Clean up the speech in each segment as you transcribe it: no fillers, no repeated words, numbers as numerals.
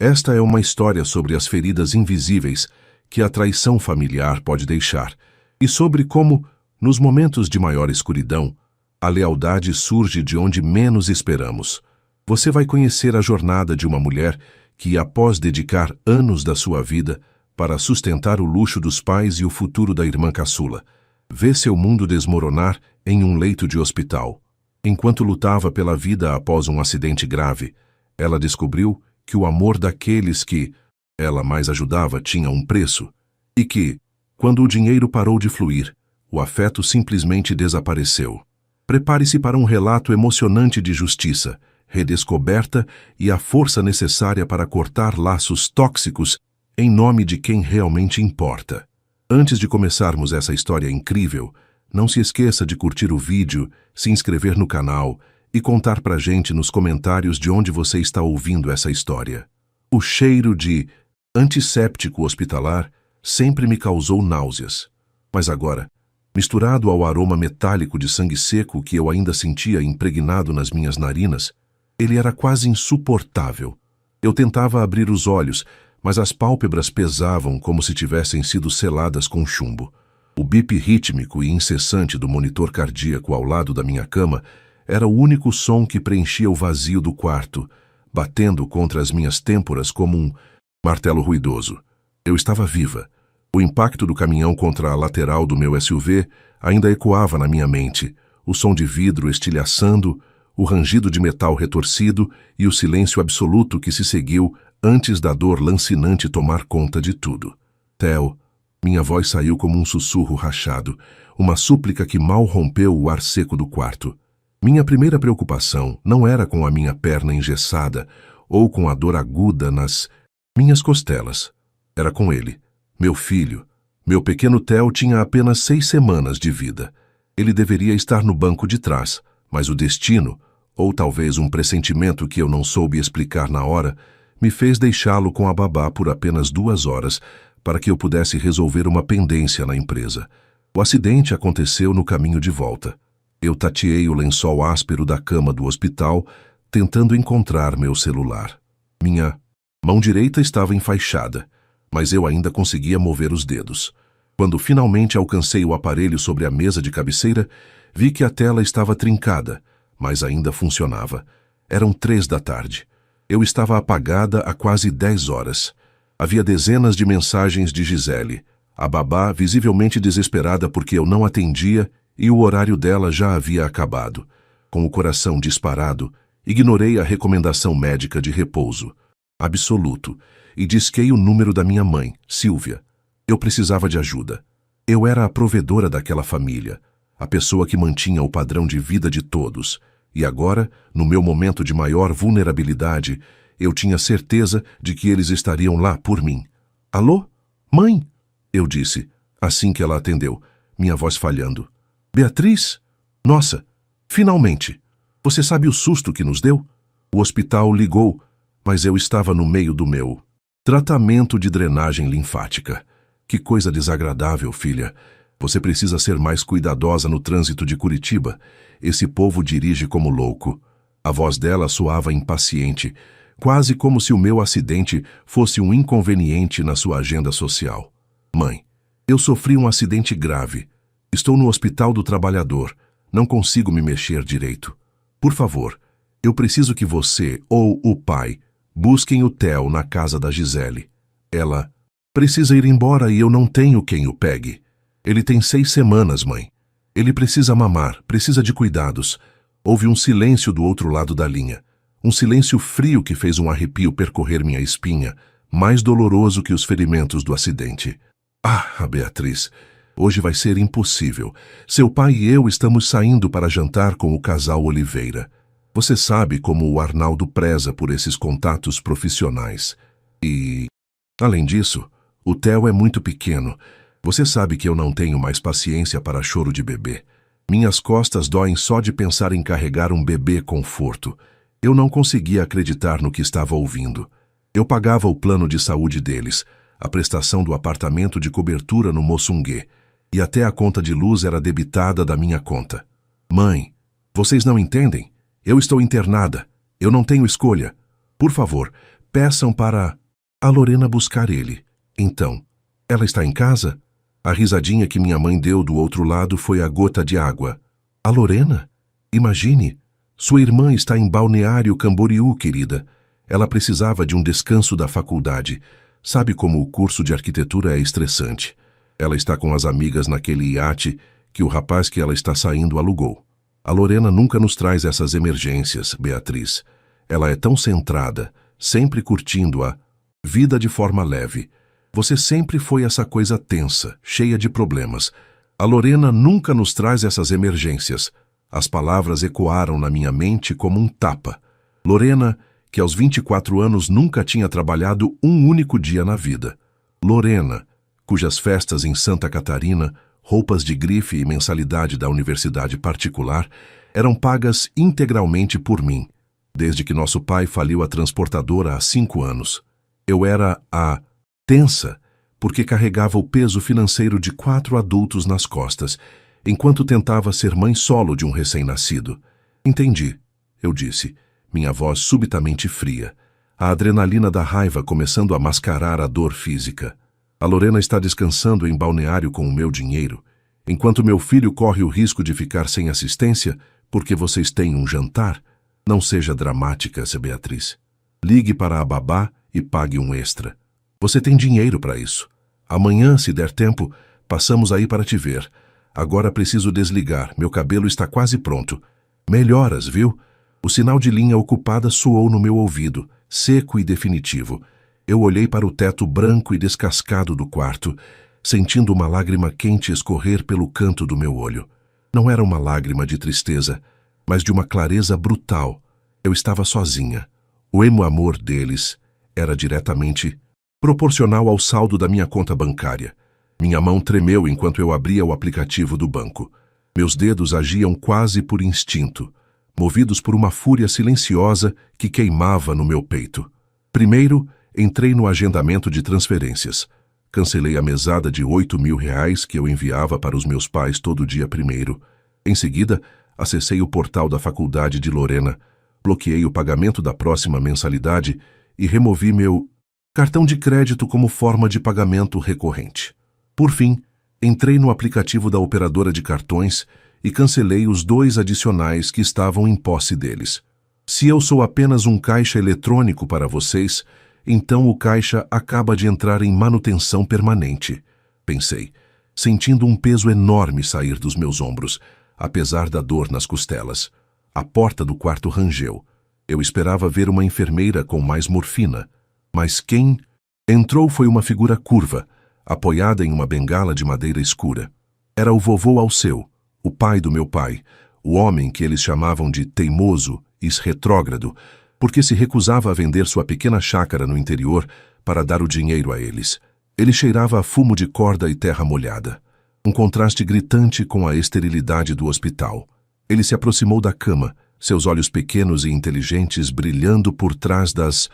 Esta é uma história sobre as feridas invisíveis que a traição familiar pode deixar e sobre como, nos momentos de maior escuridão, a lealdade surge de onde menos esperamos. Você vai conhecer a jornada de uma mulher que, após dedicar anos da sua vida para sustentar o luxo dos pais e o futuro da irmã caçula, vê seu mundo desmoronar em um leito de hospital. Enquanto lutava pela vida após um acidente grave, ela descobriu que o amor daqueles que ela mais ajudava tinha um preço e que, quando o dinheiro parou de fluir, o afeto simplesmente desapareceu. Prepare-se para um relato emocionante de justiça, redescoberta e a força necessária para cortar laços tóxicos em nome de quem realmente importa. Antes de começarmos essa história incrível, não se esqueça de curtir o vídeo, se inscrever no canal e contar pra gente nos comentários de onde você está ouvindo essa história. O cheiro de antisséptico hospitalar sempre me causou náuseas, mas agora, misturado ao aroma metálico de sangue seco que eu ainda sentia impregnado nas minhas narinas, ele era quase insuportável. Eu tentava abrir os olhos, mas as pálpebras pesavam como se tivessem sido seladas com chumbo. O bip rítmico e incessante do monitor cardíaco ao lado da minha cama era o único som que preenchia o vazio do quarto, batendo contra as minhas têmporas como um martelo ruidoso. Eu estava viva. O impacto do caminhão contra a lateral do meu SUV ainda ecoava na minha mente, o som de vidro estilhaçando, o rangido de metal retorcido e o silêncio absoluto que se seguiu antes da dor lancinante tomar conta de tudo. Theo, minha voz saiu como um sussurro rachado, uma súplica que mal rompeu o ar seco do quarto. Minha primeira preocupação não era com a minha perna engessada ou com a dor aguda nas minhas costelas. Era com ele, meu filho. Meu pequeno Theo tinha apenas 6 semanas de vida. Ele deveria estar no banco de trás, mas o destino, ou talvez um pressentimento que eu não soube explicar na hora, me fez deixá-lo com a babá por apenas 2 horas para que eu pudesse resolver uma pendência na empresa. O acidente aconteceu no caminho de volta. Eu tateei o lençol áspero da cama do hospital, tentando encontrar meu celular. Minha mão direita estava enfaixada, mas eu ainda conseguia mover os dedos. Quando finalmente alcancei o aparelho sobre a mesa de cabeceira, vi que a tela estava trincada, mas ainda funcionava. Eram 3 da tarde. Eu estava apagada há quase 10 horas. Havia dezenas de mensagens de Gisele, a babá visivelmente desesperada porque eu não atendia e o horário dela já havia acabado. Com o coração disparado, ignorei a recomendação médica de repouso absoluto e disquei o número da minha mãe, Silvia. Eu precisava de ajuda. Eu era a provedora daquela família, a pessoa que mantinha o padrão de vida de todos. E agora, no meu momento de maior vulnerabilidade, eu tinha certeza de que eles estariam lá por mim. Alô? Mãe? Eu disse, assim que ela atendeu, minha voz falhando. Beatriz? Nossa, finalmente! Você sabe o susto que nos deu? O hospital ligou, mas eu estava no meio do meu tratamento de drenagem linfática. Que coisa desagradável, filha. Você precisa ser mais cuidadosa no trânsito de Curitiba. Esse povo dirige como louco. A voz dela soava impaciente, quase como se o meu acidente fosse um inconveniente na sua agenda social. Mãe, eu sofri um acidente grave. Estou no Hospital do Trabalhador. Não consigo me mexer direito. Por favor, eu preciso que você ou o pai busquem o Theo na casa da Gisele. Ela precisa ir embora e eu não tenho quem o pegue. Ele tem 6 semanas, mãe. Ele precisa mamar, precisa de cuidados. Houve um silêncio do outro lado da linha. Um silêncio frio que fez um arrepio percorrer minha espinha, mais doloroso que os ferimentos do acidente. Ah, Beatriz, hoje vai ser impossível. Seu pai e eu estamos saindo para jantar com o casal Oliveira. Você sabe como o Arnaldo preza por esses contatos profissionais. E, além disso, o Theo é muito pequeno. Você sabe que eu não tenho mais paciência para choro de bebê. Minhas costas doem só de pensar em carregar um bebê conforto. Eu não conseguia acreditar no que estava ouvindo. Eu pagava o plano de saúde deles, a prestação do apartamento de cobertura no Moçungue, e até a conta de luz era debitada da minha conta. Mãe, vocês não entendem? Eu estou internada. Eu não tenho escolha. Por favor, Peçam para a Lorena buscar ele. Então, ela está em casa? A risadinha que minha mãe deu do outro lado foi a gota de água. A Lorena? Imagine, sua irmã está em Balneário Camboriú, querida. Ela precisava de um descanso da faculdade. Sabe como o curso de arquitetura é estressante. Ela está com as amigas naquele iate que o rapaz que ela está saindo alugou. A Lorena nunca nos traz essas emergências, Beatriz. Ela é tão centrada, sempre curtindo a vida de forma leve. Você sempre foi essa coisa tensa, cheia de problemas. A Lorena nunca nos traz essas emergências. As palavras ecoaram na minha mente como um tapa. Lorena, que aos 24 anos nunca tinha trabalhado um único dia na vida. Lorena, cujas festas em Santa Catarina, roupas de grife e mensalidade da universidade particular eram pagas integralmente por mim, desde que nosso pai faliu a transportadora há 5 anos. Eu era a tensa, porque carregava o peso financeiro de 4 adultos nas costas, enquanto tentava ser mãe solo de um recém-nascido. Entendi, eu disse, minha voz subitamente fria, a adrenalina da raiva começando a mascarar a dor física. A Lorena está descansando em Balneário com o meu dinheiro, enquanto meu filho corre o risco de ficar sem assistência porque vocês têm um jantar. Não seja dramática, Beatriz. Ligue para a babá e pague um extra. Você tem dinheiro para isso. Amanhã, se der tempo, passamos aí para te ver. Agora preciso desligar, meu cabelo está quase pronto. Melhoras, viu? O sinal de linha ocupada soou no meu ouvido, seco e definitivo. Eu olhei para o teto branco e descascado do quarto, sentindo uma lágrima quente escorrer pelo canto do meu olho. Não era uma lágrima de tristeza, mas de uma clareza brutal. Eu estava sozinha. O emo-amor deles era diretamente proporcional ao saldo da minha conta bancária. Minha mão tremeu enquanto eu abria o aplicativo do banco. Meus dedos agiam quase por instinto, movidos por uma fúria silenciosa que queimava no meu peito. Primeiro, entrei no agendamento de transferências. Cancelei a mesada de R$ 8.000 que eu enviava para os meus pais todo dia primeiro. Em seguida, acessei o portal da faculdade de Lorena, bloqueei o pagamento da próxima mensalidade e removi meu cartão de crédito como forma de pagamento recorrente. Por fim, entrei no aplicativo da operadora de cartões e cancelei os 2 adicionais que estavam em posse deles. Se eu sou apenas um caixa eletrônico para vocês, então o caixa acaba de entrar em manutenção permanente, pensei, sentindo um peso enorme sair dos meus ombros, apesar da dor nas costelas. A porta do quarto rangeu. Eu esperava ver uma enfermeira com mais morfina, mas quem entrou foi uma figura curva, apoiada em uma bengala de madeira escura. Era o vovô Alceu, o pai do meu pai, o homem que eles chamavam de teimoso e retrógrado, porque se recusava a vender sua pequena chácara no interior para dar o dinheiro a eles. Ele cheirava a fumo de corda e terra molhada, um contraste gritante com a esterilidade do hospital. Ele se aproximou da cama, seus olhos pequenos e inteligentes brilhando por trás das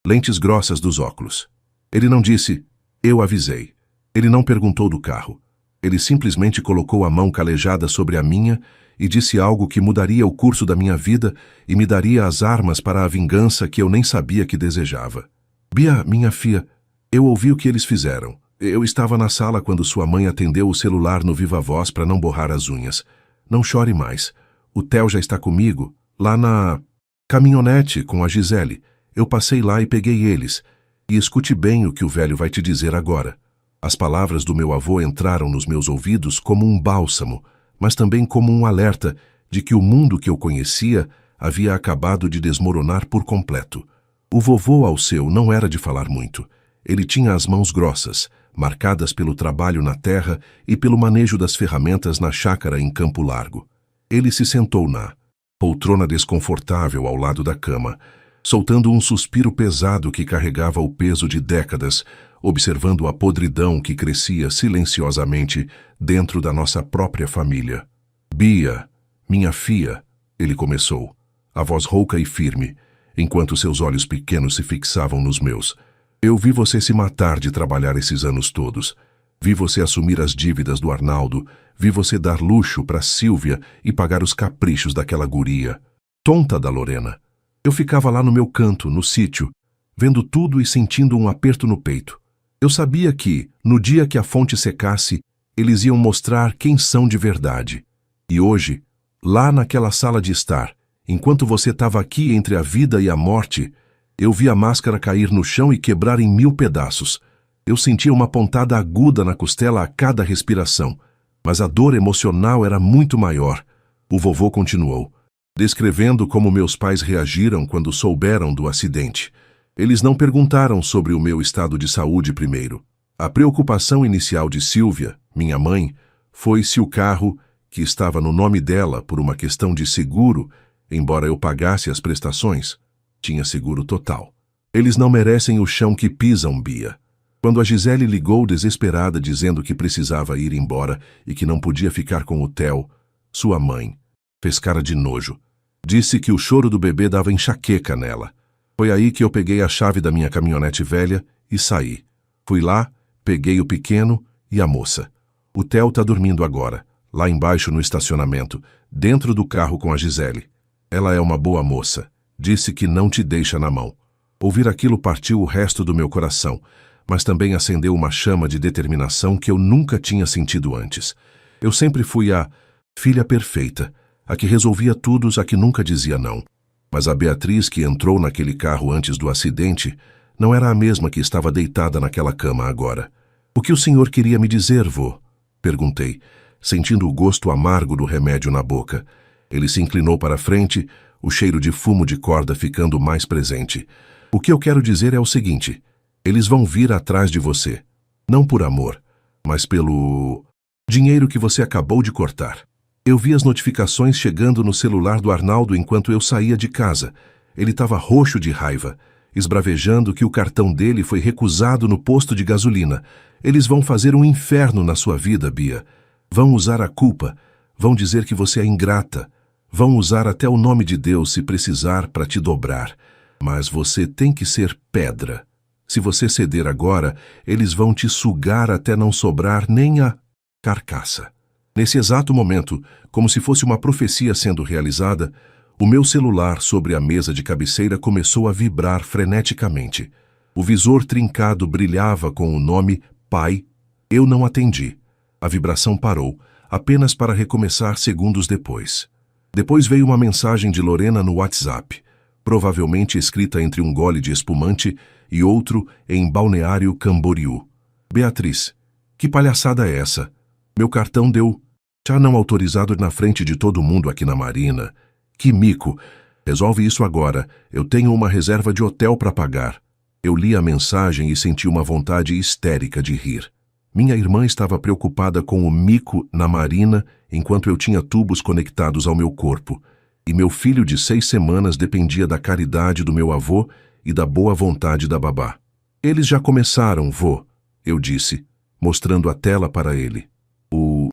lentes grossas dos óculos. Ele não disse, eu avisei. Ele não perguntou do carro. Ele simplesmente colocou a mão calejada sobre a minha e disse algo que mudaria o curso da minha vida e me daria as armas para a vingança que eu nem sabia que desejava. Bia, minha filha, eu ouvi o que eles fizeram. Eu estava na sala quando sua mãe atendeu o celular no viva voz para não borrar as unhas. Não chore mais. O Theo já está comigo, lá na caminhonete com a Gisele. Eu passei lá e peguei eles. E escute bem o que o velho vai te dizer agora. As palavras do meu avô entraram nos meus ouvidos como um bálsamo, mas também como um alerta de que o mundo que eu conhecia havia acabado de desmoronar por completo. O vovô Alceu não era de falar muito. Ele tinha as mãos grossas, marcadas pelo trabalho na terra e pelo manejo das ferramentas na chácara em Campo Largo. Ele se sentou na poltrona desconfortável ao lado da cama, soltando um suspiro pesado que carregava o peso de décadas, observando a podridão que crescia silenciosamente dentro da nossa própria família. Bia, minha filha, ele começou, a voz rouca e firme, enquanto seus olhos pequenos se fixavam nos meus. Eu vi você se matar de trabalhar esses anos todos. Vi você assumir as dívidas do Arnaldo. Vi você dar luxo para Sílvia e pagar os caprichos daquela guria tonta da Lorena. Eu ficava lá no meu canto, no sítio, vendo tudo e sentindo um aperto no peito. Eu sabia que, no dia que a fonte secasse, eles iam mostrar quem são de verdade. E hoje, lá naquela sala de estar, enquanto você estava aqui entre a vida e a morte, eu vi a máscara cair no chão e quebrar em 1000 pedaços. Eu sentia uma pontada aguda na costela a cada respiração, mas a dor emocional era muito maior. O vovô continuou, descrevendo como meus pais reagiram quando souberam do acidente. Eles não perguntaram sobre o meu estado de saúde primeiro. A preocupação inicial de Silvia, minha mãe, foi se o carro, que estava no nome dela por uma questão de seguro, embora eu pagasse as prestações, tinha seguro total. Eles não merecem o chão que pisam, Bia. Quando a Gisele ligou desesperada dizendo que precisava ir embora e que não podia ficar com o Theo, sua mãe fez cara de nojo. Disse que o choro do bebê dava enxaqueca nela. Foi aí que eu peguei a chave da minha caminhonete velha e saí. Fui lá, peguei o pequeno e a moça. O Theo tá dormindo agora, lá embaixo no estacionamento, dentro do carro com a Gisele. Ela é uma boa moça. Disse que não te deixa na mão. Ouvir aquilo partiu o resto do meu coração, mas também acendeu uma chama de determinação que eu nunca tinha sentido antes. Eu sempre fui a filha perfeita, a que resolvia tudo, a que nunca dizia não. Mas a Beatriz que entrou naquele carro antes do acidente não era a mesma que estava deitada naquela cama agora. O que o senhor queria me dizer, vô? Perguntei, sentindo o gosto amargo do remédio na boca. Ele se inclinou para a frente, o cheiro de fumo de corda ficando mais presente. O que eu quero dizer é o seguinte: eles vão vir atrás de você. Não por amor, mas pelo dinheiro que você acabou de cortar. Eu vi as notificações chegando no celular do Arnaldo enquanto eu saía de casa. Ele estava roxo de raiva, esbravejando que o cartão dele foi recusado no posto de gasolina. Eles vão fazer um inferno na sua vida, Bia. Vão usar a culpa, vão dizer que você é ingrata, vão usar até o nome de Deus se precisar para te dobrar. Mas você tem que ser pedra. Se você ceder agora, eles vão te sugar até não sobrar nem a carcaça. Nesse exato momento, como se fosse uma profecia sendo realizada, o meu celular sobre a mesa de cabeceira começou a vibrar freneticamente. O visor trincado brilhava com o nome Pai. Eu não atendi. A vibração parou, apenas para recomeçar segundos depois. Depois veio uma mensagem de Lorena no WhatsApp, provavelmente escrita entre um gole de espumante e outro em Balneário Camboriú. Beatriz, que palhaçada é essa? Meu cartão deu já não autorizado na frente de todo mundo aqui na Marina. Que mico! Resolve isso agora. Eu tenho uma reserva de hotel para pagar. Eu li a mensagem e senti uma vontade histérica de rir. Minha irmã estava preocupada com o mico na Marina enquanto eu tinha tubos conectados ao meu corpo. E meu filho de 6 semanas dependia da caridade do meu avô e da boa vontade da babá. Eles já começaram, vô, eu disse, mostrando a tela para ele. O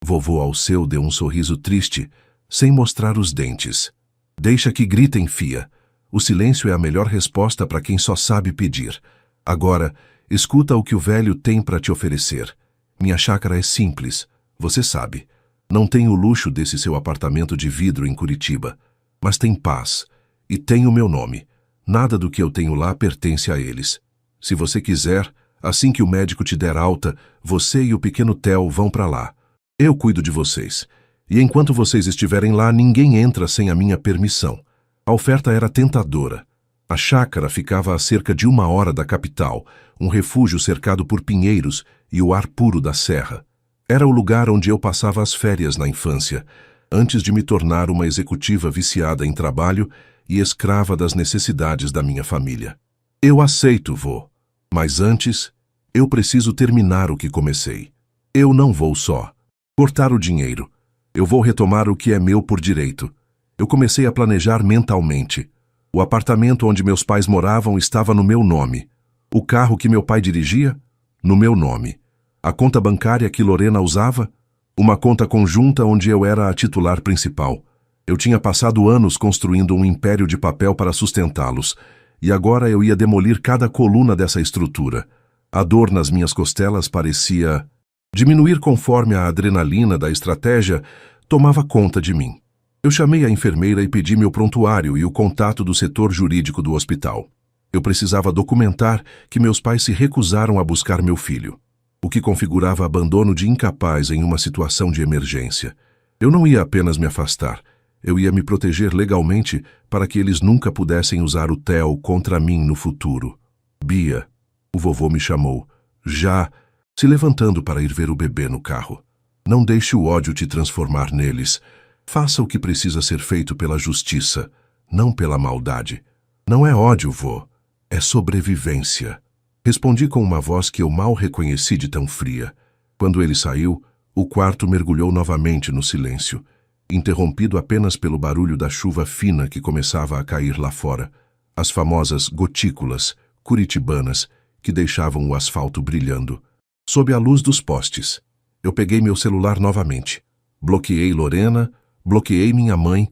vovô Alceu deu um sorriso triste, sem mostrar os dentes. Deixa que gritem, fia. O silêncio é a melhor resposta para quem só sabe pedir. Agora, escuta o que o velho tem para te oferecer. Minha chácara é simples, você sabe. Não tem o luxo desse seu apartamento de vidro em Curitiba, mas tem paz, e tem o meu nome. Nada do que eu tenho lá pertence a eles. Se você quiser, assim que o médico te der alta, você e o pequeno Theo vão para lá. Eu cuido de vocês. E enquanto vocês estiverem lá, ninguém entra sem a minha permissão. A oferta era tentadora. A chácara ficava a cerca de 1 hora da capital, um refúgio cercado por pinheiros e o ar puro da serra. Era o lugar onde eu passava as férias na infância, antes de me tornar uma executiva viciada em trabalho e escrava das necessidades da minha família. Eu aceito, vô. Mas antes, eu preciso terminar o que comecei. Eu não vou só cortar o dinheiro. Eu vou retomar o que é meu por direito. Eu comecei a planejar mentalmente. O apartamento onde meus pais moravam estava no meu nome. O carro que meu pai dirigia? No meu nome. A conta bancária que Lorena usava? Uma conta conjunta onde eu era a titular principal. Eu tinha passado anos construindo um império de papel para sustentá-los, e agora eu ia demolir cada coluna dessa estrutura. A dor nas minhas costelas parecia diminuir conforme a adrenalina da estratégia tomava conta de mim. Eu chamei a enfermeira e pedi meu prontuário e o contato do setor jurídico do hospital. Eu precisava documentar que meus pais se recusaram a buscar meu filho, o que configurava abandono de incapaz em uma situação de emergência. Eu não ia apenas me afastar, eu ia me proteger legalmente para que eles nunca pudessem usar o Theo contra mim no futuro. Bia, o vovô me chamou, já se levantando para ir ver o bebê no carro. Não deixe o ódio te transformar neles. Faça o que precisa ser feito pela justiça, não pela maldade. Não é ódio, vô. É sobrevivência. Respondi com uma voz que eu mal reconheci de tão fria. Quando ele saiu, o quarto mergulhou novamente no silêncio, interrompido apenas pelo barulho da chuva fina que começava a cair lá fora, as famosas gotículas curitibanas que deixavam o asfalto brilhando. Sob a luz dos postes, eu peguei meu celular novamente. Bloqueei Lorena, bloqueei minha mãe,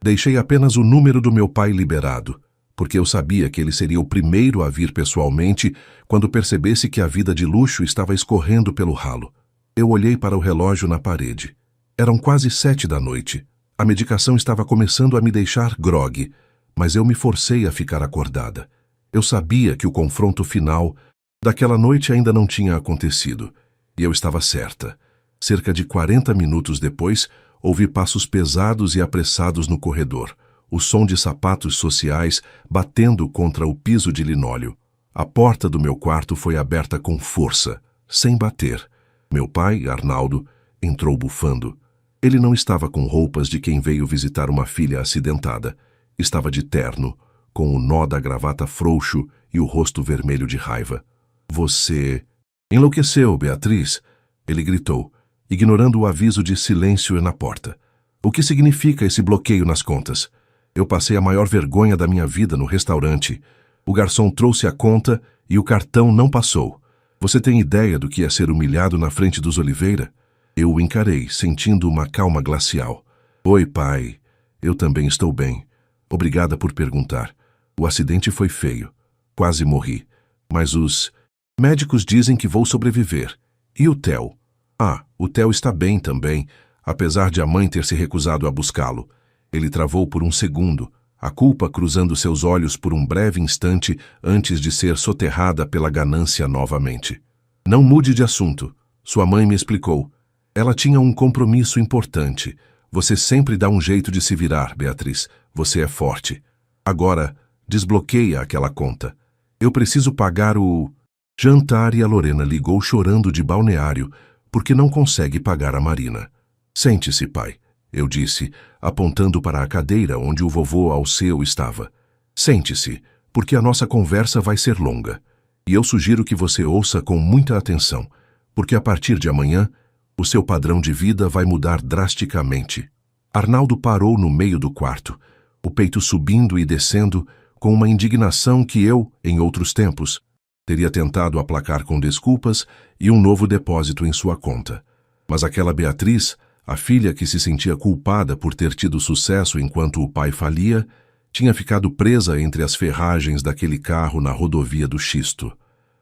deixei apenas o número do meu pai liberado, porque eu sabia que ele seria o primeiro a vir pessoalmente quando percebesse que a vida de luxo estava escorrendo pelo ralo. Eu olhei para o relógio na parede. Eram quase 7 da noite. A medicação estava começando a me deixar grogue, mas eu me forcei a ficar acordada. Eu sabia que o confronto final daquela noite ainda não tinha acontecido, e eu estava certa. Cerca de 40 minutos depois, ouvi passos pesados e apressados no corredor, o som de sapatos sociais batendo contra o piso de linóleo. A porta do meu quarto foi aberta com força, sem bater. Meu pai, Arnaldo, entrou bufando. Ele não estava com roupas de quem veio visitar uma filha acidentada. Estava de terno, com o nó da gravata frouxo e o rosto vermelho de raiva. Você enlouqueceu, Beatriz? Ele gritou, ignorando o aviso de silêncio na porta. O que significa esse bloqueio nas contas? Eu passei a maior vergonha da minha vida no restaurante. O garçom trouxe a conta e o cartão não passou. Você tem ideia do que é ser humilhado na frente dos Oliveira? Eu o encarei, sentindo uma calma glacial. Oi, pai. Eu também estou bem. Obrigada por perguntar. O acidente foi feio. Quase morri. Mas os médicos dizem que vou sobreviver. E o Theo? O Theo está bem também, apesar de a mãe ter se recusado a buscá-lo. Ele travou por um segundo, a culpa cruzando seus olhos por um breve instante antes de ser soterrada pela ganância novamente. Não mude de assunto. Sua mãe me explicou. Ela tinha um compromisso importante. Você sempre dá um jeito de se virar, Beatriz. Você é forte. Agora, desbloqueia aquela conta. Eu preciso pagar o jantar e a Lorena ligou chorando de balneário porque não consegue pagar a Marina. Sente-se, pai, eu disse, apontando para a cadeira onde o vovô Alceu estava. Sente-se, porque a nossa conversa vai ser longa. E eu sugiro que você ouça com muita atenção, porque a partir de amanhã, o seu padrão de vida vai mudar drasticamente. Arnaldo parou no meio do quarto, o peito subindo e descendo, com uma indignação que eu, em outros tempos, teria tentado aplacar com desculpas e um novo depósito em sua conta. Mas aquela Beatriz, a filha que se sentia culpada por ter tido sucesso enquanto o pai falia, tinha ficado presa entre as ferragens daquele carro na rodovia do Xisto.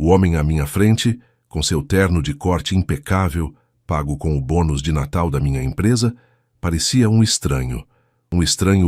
O homem à minha frente, com seu terno de corte impecável, pago com o bônus de Natal da minha empresa, parecia um estranho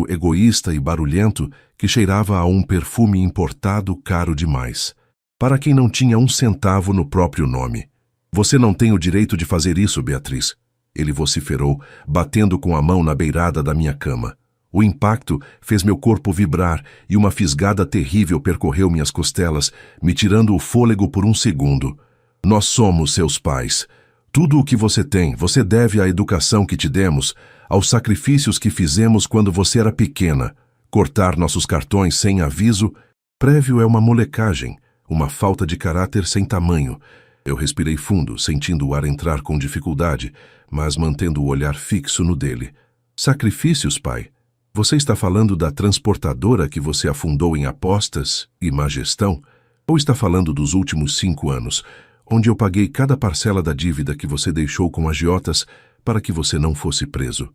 egoísta e barulhento que cheirava a um perfume importado caro demais, para quem não tinha um centavo no próprio nome. Você não tem o direito de fazer isso, Beatriz, ele vociferou, batendo com a mão na beirada da minha cama. O impacto fez meu corpo vibrar e uma fisgada terrível percorreu minhas costelas, me tirando o fôlego por um segundo. Nós somos seus pais. Tudo o que você tem, você deve à educação que te demos, aos sacrifícios que fizemos quando você era pequena. Cortar nossos cartões sem aviso prévio é uma molecagem, uma falta de caráter sem tamanho. Eu respirei fundo, sentindo o ar entrar com dificuldade, mas mantendo o olhar fixo no dele. Sacrifícios, pai? Você está falando da transportadora que você afundou em apostas e má gestão? Ou está falando dos últimos 5 anos, onde eu paguei cada parcela da dívida que você deixou com agiotas para que você não fosse preso?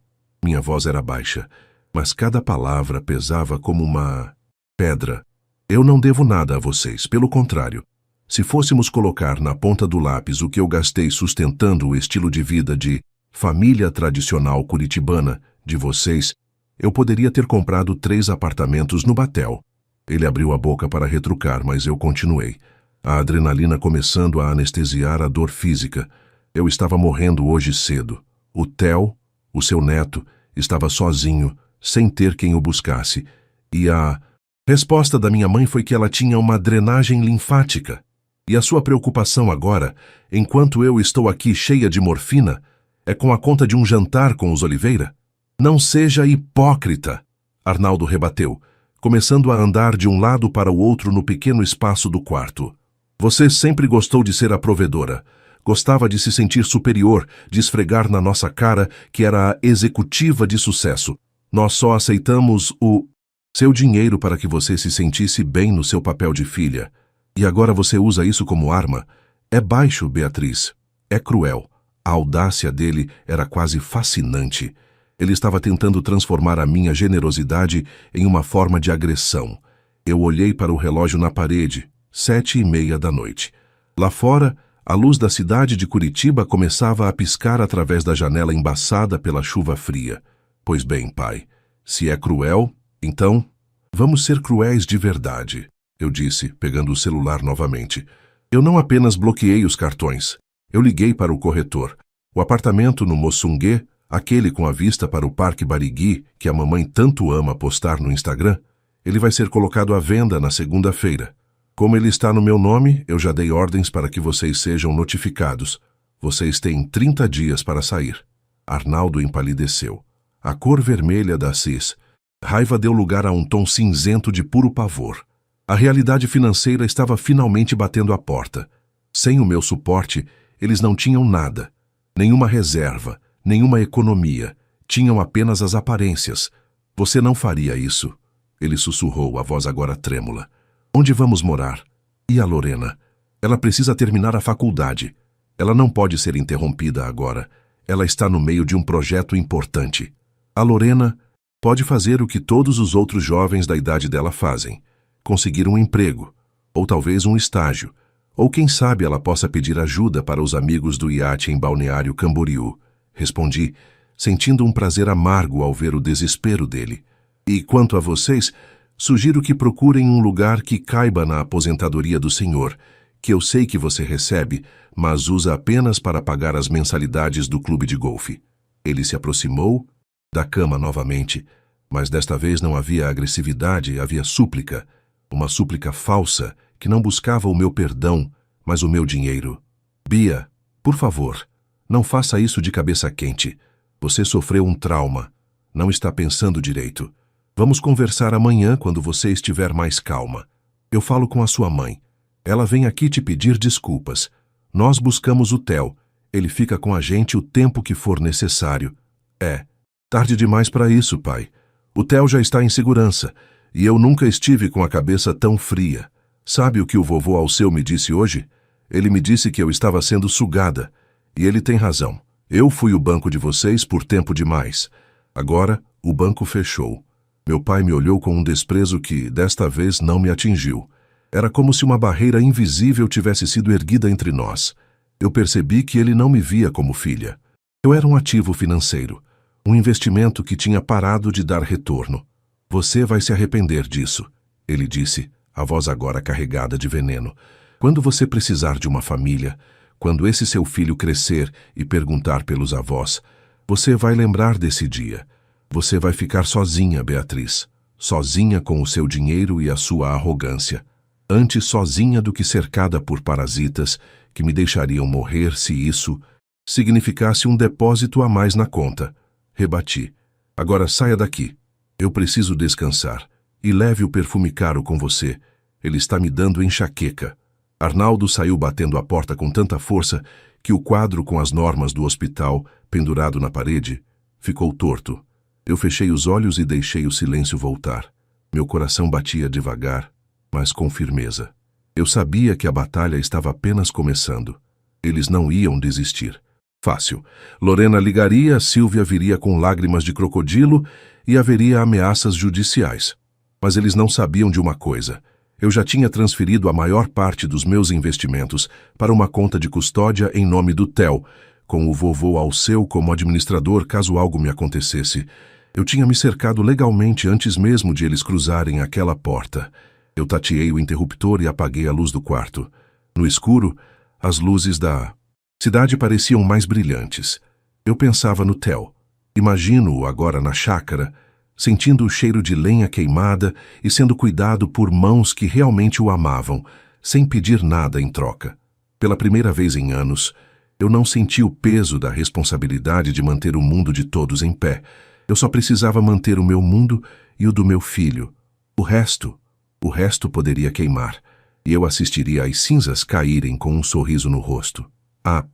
Minha voz era baixa, mas cada palavra pesava como uma pedra. Eu não devo nada a vocês, pelo contrário. Se fôssemos colocar na ponta do lápis o que eu gastei sustentando o estilo de vida de família tradicional curitibana de vocês, eu poderia ter comprado 3 apartamentos no Batel. Ele abriu a boca para retrucar, mas eu continuei. A adrenalina começando a anestesiar a dor física. Eu estava morrendo hoje cedo. O Theo, o seu neto, estava sozinho, sem ter quem o buscasse. E a resposta da minha mãe foi que ela tinha uma drenagem linfática. E a sua preocupação agora, enquanto eu estou aqui cheia de morfina, é com a conta de um jantar com os Oliveira? Não seja hipócrita, Arnaldo rebateu, começando a andar de um lado para o outro no pequeno espaço do quarto. Você sempre gostou de ser a provedora. Gostava de se sentir superior, de esfregar na nossa cara que era a executiva de sucesso. Nós só aceitamos o seu dinheiro para que você se sentisse bem no seu papel de filha. E agora você usa isso como arma? É baixo, Beatriz. É cruel. A audácia dele era quase fascinante. Ele estava tentando transformar a minha generosidade em uma forma de agressão. Eu olhei para o relógio na parede, 7:30 da noite. Lá fora, a luz da cidade de Curitiba começava a piscar através da janela embaçada pela chuva fria. Pois bem, pai, se é cruel, então vamos ser cruéis de verdade, eu disse, pegando o celular novamente. Eu não apenas bloqueei os cartões. Eu liguei para o corretor. O apartamento no Moçungue, aquele com a vista para o Parque Barigui, que a mamãe tanto ama postar no Instagram, ele vai ser colocado à venda na segunda-feira. Como ele está no meu nome, eu já dei ordens para que vocês sejam notificados. Vocês têm 30 dias para sair. Arnaldo empalideceu. A cor vermelha da Assis. Raiva deu lugar a um tom cinzento de puro pavor. A realidade financeira estava finalmente batendo à porta. Sem o meu suporte, eles não tinham nada. Nenhuma reserva, nenhuma economia. Tinham apenas as aparências. Você não faria isso. Ele sussurrou, a voz agora trêmula. Onde vamos morar? E a Lorena? Ela precisa terminar a faculdade. Ela não pode ser interrompida agora. Ela está no meio de um projeto importante. A Lorena pode fazer o que todos os outros jovens da idade dela fazem. Conseguir um emprego, ou talvez um estágio, ou quem sabe ela possa pedir ajuda para os amigos do iate em Balneário Camboriú. Respondi, sentindo um prazer amargo ao ver o desespero dele. E quanto a vocês, sugiro que procurem um lugar que caiba na aposentadoria do senhor, que eu sei que você recebe, mas usa apenas para pagar as mensalidades do clube de golfe. Ele se aproximou da cama novamente, mas desta vez não havia agressividade, havia súplica. Uma súplica falsa que não buscava o meu perdão, mas o meu dinheiro. Bia, por favor, não faça isso de cabeça quente. Você sofreu um trauma. Não está pensando direito. Vamos conversar amanhã quando você estiver mais calma. Eu falo com a sua mãe. Ela vem aqui te pedir desculpas. Nós buscamos o Theo. Ele fica com a gente o tempo que for necessário. É, tarde demais para isso, pai. O Theo já está em segurança. E eu nunca estive com a cabeça tão fria. Sabe o que o vovô Alceu me disse hoje? Ele me disse que eu estava sendo sugada. E ele tem razão. Eu fui o banco de vocês por tempo demais. Agora, o banco fechou. Meu pai me olhou com um desprezo que, desta vez, não me atingiu. Era como se uma barreira invisível tivesse sido erguida entre nós. Eu percebi que ele não me via como filha. Eu era um ativo financeiro. Um investimento que tinha parado de dar retorno. Você vai se arrepender disso, ele disse, a voz agora carregada de veneno. Quando você precisar de uma família, quando esse seu filho crescer e perguntar pelos avós, você vai lembrar desse dia. Você vai ficar sozinha, Beatriz. Sozinha com o seu dinheiro e a sua arrogância. Antes sozinha do que cercada por parasitas que me deixariam morrer se isso significasse um depósito a mais na conta. Rebati. Agora saia daqui. Eu preciso descansar. E leve o perfume caro com você. Ele está me dando enxaqueca. Arnaldo saiu batendo a porta com tanta força que o quadro com as normas do hospital, pendurado na parede, ficou torto. Eu fechei os olhos e deixei o silêncio voltar. Meu coração batia devagar, mas com firmeza. Eu sabia que a batalha estava apenas começando. Eles não iam desistir. Fácil. Lorena ligaria, Silvia viria com lágrimas de crocodilo e haveria ameaças judiciais. Mas eles não sabiam de uma coisa. Eu já tinha transferido a maior parte dos meus investimentos para uma conta de custódia em nome do Theo, com o vovô Alceu como administrador caso algo me acontecesse. Eu tinha me cercado legalmente antes mesmo de eles cruzarem aquela porta. Eu tateei o interruptor e apaguei a luz do quarto. No escuro, as luzes da cidade pareciam mais brilhantes. Eu pensava no Theo. Imagino-o agora na chácara, sentindo o cheiro de lenha queimada e sendo cuidado por mãos que realmente o amavam, sem pedir nada em troca. Pela primeira vez em anos, eu não senti o peso da responsabilidade de manter o mundo de todos em pé. Eu só precisava manter o meu mundo e o do meu filho. O resto poderia queimar, e eu assistiria às cinzas caírem com um sorriso no rosto. A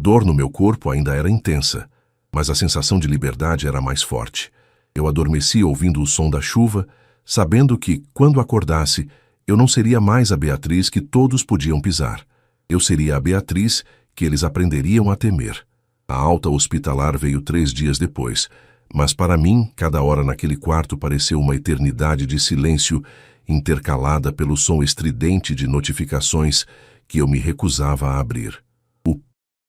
dor no meu corpo ainda era intensa, mas a sensação de liberdade era mais forte. Eu adormeci ouvindo o som da chuva, sabendo que, quando acordasse, eu não seria mais a Beatriz que todos podiam pisar. Eu seria a Beatriz que eles aprenderiam a temer. A alta hospitalar veio 3 dias depois, mas para mim, cada hora naquele quarto pareceu uma eternidade de silêncio, intercalada pelo som estridente de notificações que eu me recusava a abrir. O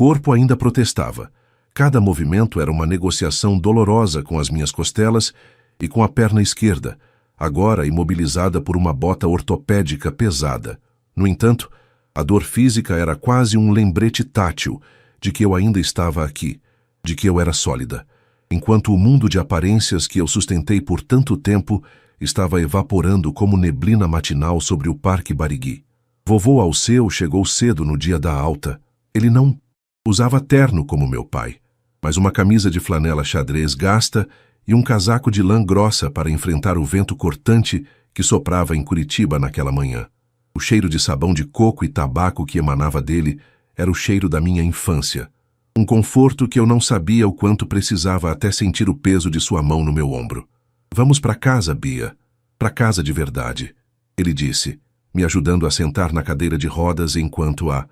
corpo ainda protestava. Cada movimento era uma negociação dolorosa com as minhas costelas e com a perna esquerda, agora imobilizada por uma bota ortopédica pesada. No entanto, a dor física era quase um lembrete tátil de que eu ainda estava aqui, de que eu era sólida, enquanto o mundo de aparências que eu sustentei por tanto tempo estava evaporando como neblina matinal sobre o Parque Barigui. Vovô Alceu chegou cedo no dia da alta. Ele não usava terno como meu pai, mas uma camisa de flanela xadrez gasta e um casaco de lã grossa para enfrentar o vento cortante que soprava em Curitiba naquela manhã. O cheiro de sabão de coco e tabaco que emanava dele era o cheiro da minha infância. Um conforto que eu não sabia o quanto precisava até sentir o peso de sua mão no meu ombro. "Vamos para casa, Bia. Para casa de verdade", ele disse, me ajudando a sentar na cadeira de rodas enquanto a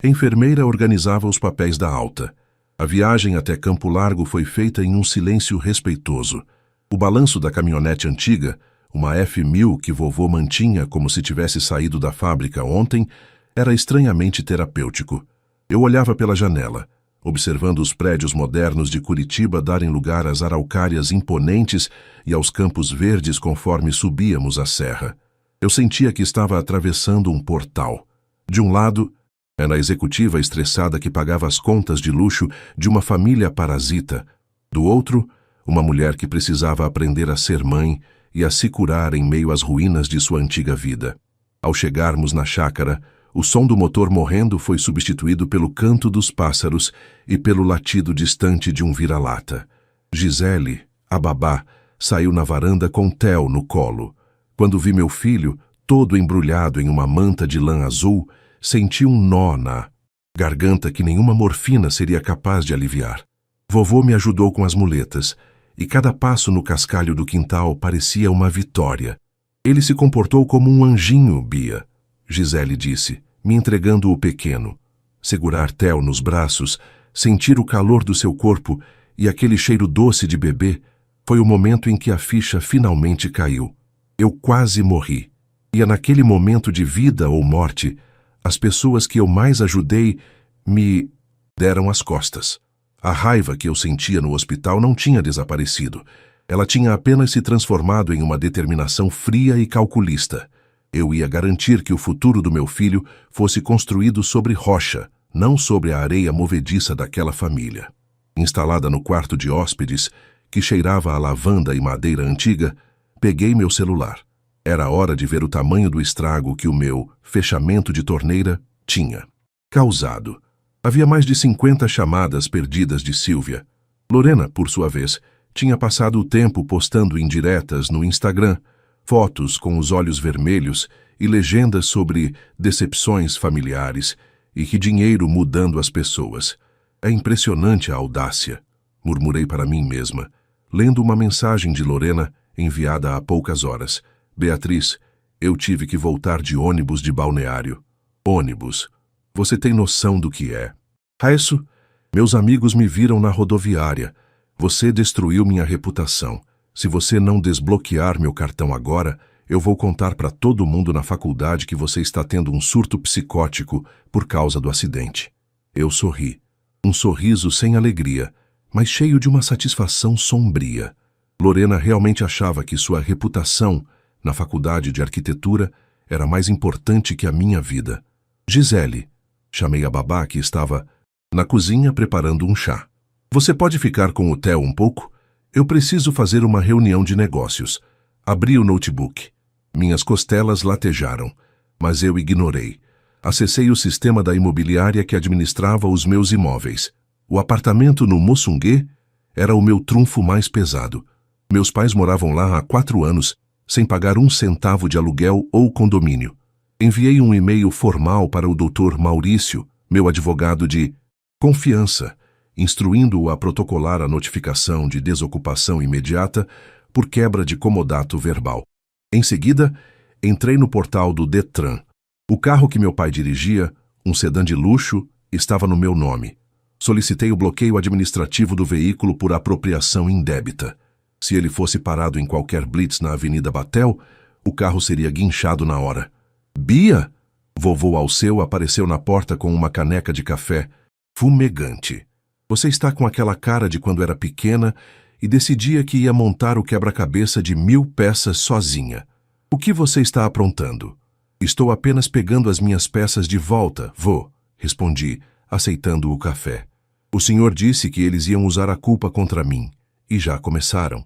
enfermeira organizava os papéis da alta. A viagem até Campo Largo foi feita em um silêncio respeitoso. O balanço da caminhonete antiga, uma F1000 que vovô mantinha como se tivesse saído da fábrica ontem, era estranhamente terapêutico. Eu olhava pela janela, observando os prédios modernos de Curitiba darem lugar às araucárias imponentes e aos campos verdes conforme subíamos a serra. Eu sentia que estava atravessando um portal. De um lado, era a executiva estressada que pagava as contas de luxo de uma família parasita. Do outro, uma mulher que precisava aprender a ser mãe e a se curar em meio às ruínas de sua antiga vida. Ao chegarmos na chácara, o som do motor morrendo foi substituído pelo canto dos pássaros e pelo latido distante de um vira-lata. Gisele, a babá, saiu na varanda com Theo no colo. Quando vi meu filho, todo embrulhado em uma manta de lã azul, senti um nó na garganta que nenhuma morfina seria capaz de aliviar. Vovô me ajudou com as muletas, e cada passo no cascalho do quintal parecia uma vitória. "Ele se comportou como um anjinho, Bia", Gisele disse, me entregando o pequeno. Segurar Theo nos braços, sentir o calor do seu corpo e aquele cheiro doce de bebê, foi o momento em que a ficha finalmente caiu. Eu quase morri. E é naquele momento de vida ou morte, as pessoas que eu mais ajudei me deram as costas. A raiva que eu sentia no hospital não tinha desaparecido. Ela tinha apenas se transformado em uma determinação fria e calculista. Eu ia garantir que o futuro do meu filho fosse construído sobre rocha, não sobre a areia movediça daquela família. Instalada no quarto de hóspedes, que cheirava a lavanda e madeira antiga, peguei meu celular. Era hora de ver o tamanho do estrago que o meu fechamento de torneira tinha causado. Havia mais de 50 chamadas perdidas de Sílvia. Lorena, por sua vez, tinha passado o tempo postando indiretas no Instagram, fotos com os olhos vermelhos e legendas sobre decepções familiares e que dinheiro mudando as pessoas. "É impressionante a audácia", murmurei para mim mesma, lendo uma mensagem de Lorena enviada há poucas horas. "Beatriz, eu tive que voltar de ônibus de balneário." Ônibus. Você tem noção do que é? "Raísso, meus amigos me viram na rodoviária. Você destruiu minha reputação. Se você não desbloquear meu cartão agora, eu vou contar para todo mundo na faculdade que você está tendo um surto psicótico por causa do acidente." Eu sorri. Um sorriso sem alegria, mas cheio de uma satisfação sombria. Lorena realmente achava que sua reputação na faculdade de arquitetura era mais importante que a minha vida. Gisele, chamei a babá que estava na cozinha preparando um chá. Você pode ficar com o Theo um pouco? Eu preciso fazer uma reunião de negócios. Abri o notebook. Minhas costelas latejaram, mas eu ignorei. Acessei o sistema da imobiliária que administrava os meus imóveis. O apartamento no Moçungue era o meu trunfo mais pesado. Meus pais moravam lá há 4 anos, sem pagar um centavo de aluguel ou condomínio. Enviei um e-mail formal para o Dr. Maurício, meu advogado de confiança, instruindo-o a protocolar a notificação de desocupação imediata por quebra de comodato verbal. Em seguida, entrei no portal do Detran. O carro que meu pai dirigia, um sedã de luxo, estava no meu nome. Solicitei o bloqueio administrativo do veículo por apropriação indébita. Se ele fosse parado em qualquer blitz na Avenida Batel, o carro seria guinchado na hora. Bia! Vovô Alceu apareceu na porta com uma caneca de café fumegante. Você está com aquela cara de quando era pequena e decidia que ia montar o quebra-cabeça de 1000 peças sozinha. O que você está aprontando? Estou apenas pegando as minhas peças de volta, vô, respondi, aceitando o café. O senhor disse que eles iam usar a culpa contra mim, e já começaram.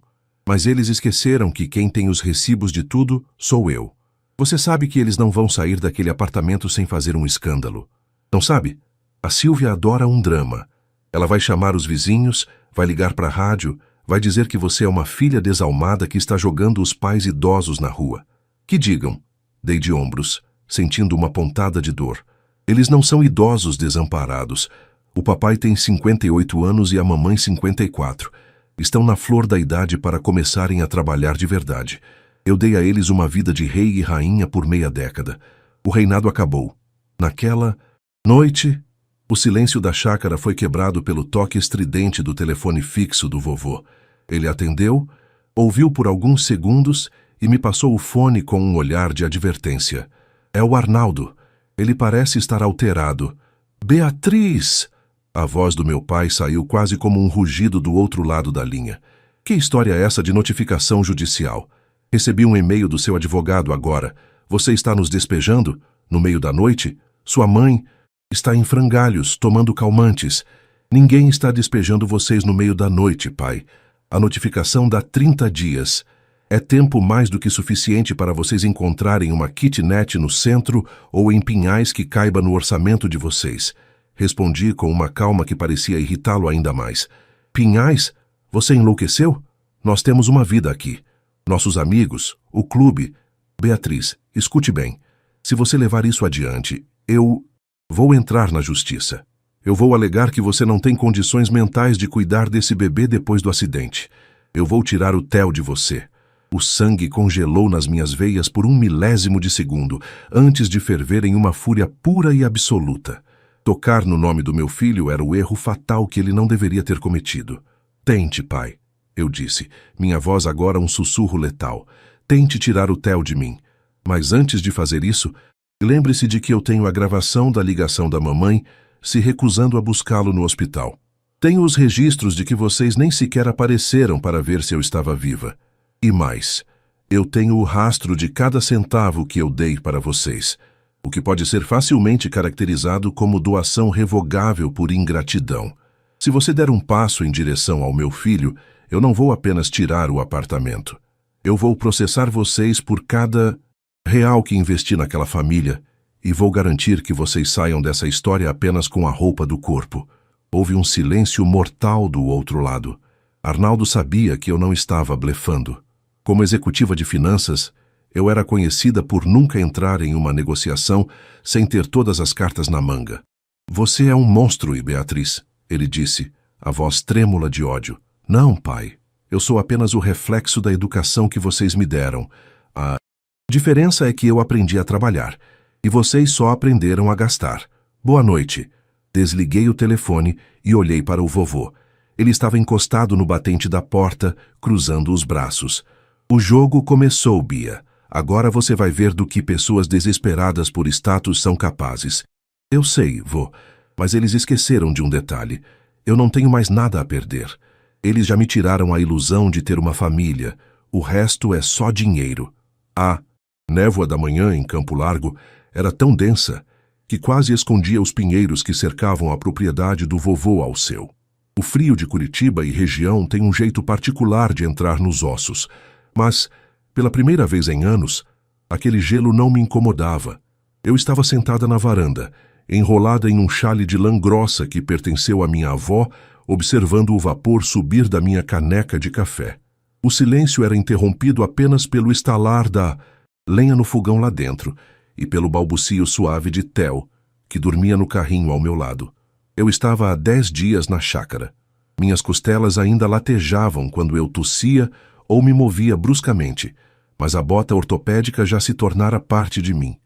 Mas eles esqueceram que quem tem os recibos de tudo sou eu. Você sabe que eles não vão sair daquele apartamento sem fazer um escândalo. Não sabe? A Silvia adora um drama. Ela vai chamar os vizinhos, vai ligar para a rádio, vai dizer que você é uma filha desalmada que está jogando os pais idosos na rua. Que digam. Dei de ombros, sentindo uma pontada de dor. Eles não são idosos desamparados. O papai tem 58 anos e a mamãe 54. Estão na flor da idade para começarem a trabalhar de verdade. Eu dei a eles uma vida de rei e rainha por meia década. O reinado acabou. Naquela noite, o silêncio da chácara foi quebrado pelo toque estridente do telefone fixo do vovô. Ele atendeu, ouviu por alguns segundos e me passou o fone com um olhar de advertência. É o Arnaldo. Ele parece estar alterado. Beatriz! A voz do meu pai saiu quase como um rugido do outro lado da linha. Que história é essa de notificação judicial? Recebi um e-mail do seu advogado agora. Você está nos despejando? No meio da noite? Sua mãe está em frangalhos, tomando calmantes. Ninguém está despejando vocês no meio da noite, pai. A notificação dá 30 dias. É tempo mais do que suficiente para vocês encontrarem uma kitnet no centro ou em Pinhais que caiba no orçamento de vocês. Respondi com uma calma que parecia irritá-lo ainda mais. Pinhais? Você enlouqueceu? Nós temos uma vida aqui. Nossos amigos, o clube. Beatriz, escute bem. Se você levar isso adiante, eu vou entrar na justiça. Eu vou alegar que você não tem condições mentais de cuidar desse bebê depois do acidente. Eu vou tirar o Theo de você. O sangue congelou nas minhas veias por 1 milésimo de segundo, antes de ferver em uma fúria pura e absoluta. Tocar no nome do meu filho era o erro fatal que ele não deveria ter cometido. Tente, pai, eu disse, minha voz agora um sussurro letal. Tente tirar o Theo de mim. Mas antes de fazer isso, lembre-se de que eu tenho a gravação da ligação da mamãe se recusando a buscá-lo no hospital. Tenho os registros de que vocês nem sequer apareceram para ver se eu estava viva. E mais, eu tenho o rastro de cada centavo que eu dei para vocês, o que pode ser facilmente caracterizado como doação revogável por ingratidão. Se você der um passo em direção ao meu filho, eu não vou apenas tirar o apartamento. Eu vou processar vocês por cada real que investi naquela família e vou garantir que vocês saiam dessa história apenas com a roupa do corpo. Houve um silêncio mortal do outro lado. Arnaldo sabia que eu não estava blefando. Como executiva de finanças, eu era conhecida por nunca entrar em uma negociação sem ter todas as cartas na manga. Você é um monstro, Beatriz, ele disse, a voz trêmula de ódio. Não, pai. Eu sou apenas o reflexo da educação que vocês me deram. A diferença é que eu aprendi a trabalhar, e vocês só aprenderam a gastar. Boa noite. Desliguei o telefone e olhei para o vovô. Ele estava encostado no batente da porta, cruzando os braços. O jogo começou, Bia. Agora você vai ver do que pessoas desesperadas por status são capazes. Eu sei, vô, mas eles esqueceram de um detalhe. Eu não tenho mais nada a perder. Eles já me tiraram a ilusão de ter uma família. O resto é só dinheiro. Névoa da manhã em Campo Largo era tão densa que quase escondia os pinheiros que cercavam a propriedade do vovô Alceu. O frio de Curitiba e região tem um jeito particular de entrar nos ossos, mas, pela primeira vez em anos, aquele gelo não me incomodava. Eu estava sentada na varanda, enrolada em um chale de lã grossa que pertenceu à minha avó, observando o vapor subir da minha caneca de café. O silêncio era interrompido apenas pelo estalar da lenha no fogão lá dentro e pelo balbucio suave de Theo, que dormia no carrinho ao meu lado. Eu estava há 10 dias na chácara. Minhas costelas ainda latejavam quando eu tossia ou me movia bruscamente, mas a bota ortopédica já se tornara parte de mim.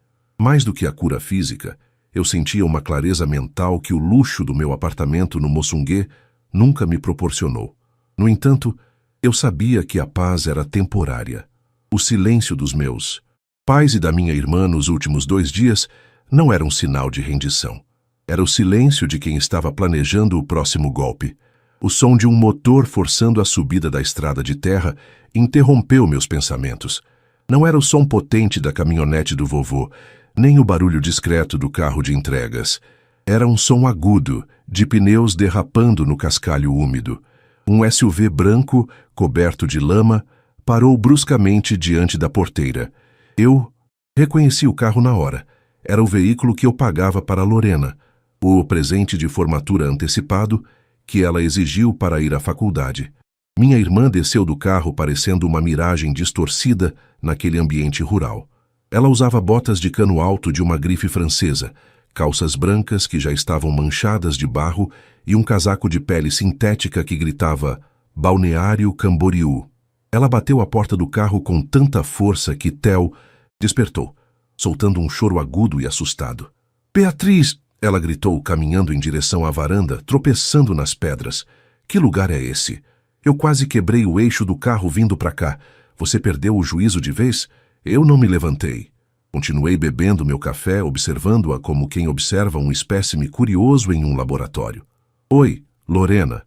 Mais do que a cura física, eu sentia uma clareza mental que o luxo do meu apartamento no Moçungue nunca me proporcionou. No entanto, eu sabia que a paz era temporária. O silêncio dos meus pais e da minha irmã nos últimos 2 dias não era um sinal de rendição. Era o silêncio de quem estava planejando o próximo golpe. O som de um motor forçando a subida da estrada de terra interrompeu meus pensamentos. Não era o som potente da caminhonete do vovô, nem o barulho discreto do carro de entregas. Era um som agudo, de pneus derrapando no cascalho úmido. Um SUV branco, coberto de lama, parou bruscamente diante da porteira. Eu reconheci o carro na hora. Era o veículo que eu pagava para Lorena, o presente de formatura antecipado que ela exigiu para ir à faculdade. Minha irmã desceu do carro parecendo uma miragem distorcida naquele ambiente rural. Ela usava botas de cano alto de uma grife francesa, calças brancas que já estavam manchadas de barro e um casaco de pele sintética que gritava Balneário Camboriú. Ela bateu a porta do carro com tanta força que Theo despertou, soltando um choro agudo e assustado. Beatriz! Ela gritou, caminhando em direção à varanda, tropeçando nas pedras. Que lugar é esse? Eu quase quebrei o eixo do carro vindo para cá. Você perdeu o juízo de vez? Eu não me levantei. Continuei bebendo meu café, observando-a como quem observa um espécime curioso em um laboratório. Oi, Lorena.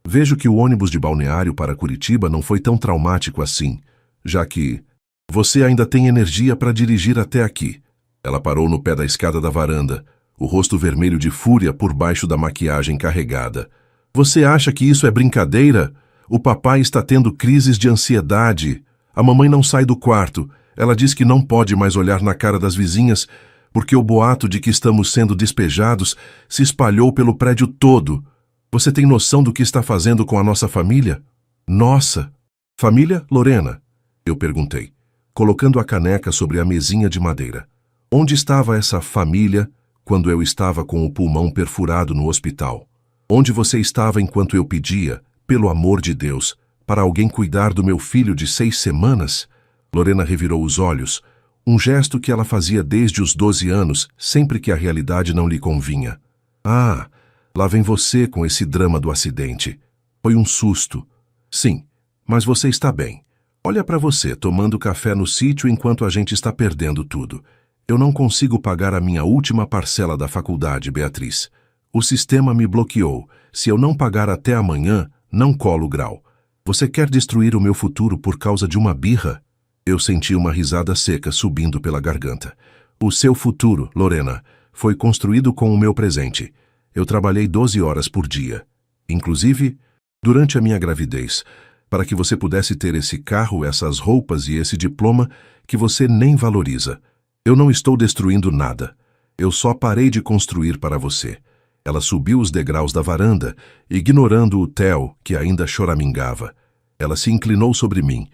Vejo que o ônibus de Balneário para Curitiba não foi tão traumático assim, já que você ainda tem energia para dirigir até aqui. Ela parou no pé da escada da varanda, o rosto vermelho de fúria por baixo da maquiagem carregada. Você acha que isso é brincadeira? O papai está tendo crises de ansiedade. A mamãe não sai do quarto. Ela diz que não pode mais olhar na cara das vizinhas porque o boato de que estamos sendo despejados se espalhou pelo prédio todo. Você tem noção do que está fazendo com a nossa família? Nossa! Família, Lorena? Eu perguntei, colocando a caneca sobre a mesinha de madeira. Onde estava essa família quando eu estava com o pulmão perfurado no hospital? Onde você estava enquanto eu pedia, pelo amor de Deus, para alguém cuidar do meu filho de 6 semanas? Lorena revirou os olhos, um gesto que ela fazia desde os 12 anos, sempre que a realidade não lhe convinha. Ah, lá vem você com esse drama do acidente. Foi um susto. Sim, mas você está bem. Olha para você tomando café no sítio enquanto a gente está perdendo tudo. Eu não consigo pagar a minha última parcela da faculdade, Beatriz. O sistema me bloqueou. Se eu não pagar até amanhã, não colo o grau. Você quer destruir o meu futuro por causa de uma birra? Eu senti uma risada seca subindo pela garganta. O seu futuro, Lorena, foi construído com o meu presente. Eu trabalhei 12 horas por dia, inclusive durante a minha gravidez, para que você pudesse ter esse carro, essas roupas e esse diploma que você nem valoriza. Eu não estou destruindo nada. Eu só parei de construir para você. Ela subiu os degraus da varanda, ignorando o Theo, que ainda choramingava. Ela se inclinou sobre mim,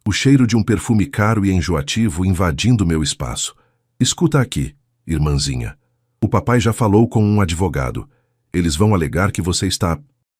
o cheiro de um perfume caro e enjoativo invadindo meu espaço. Escuta aqui, irmãzinha. O papai já falou com um advogado. Eles vão alegar que você está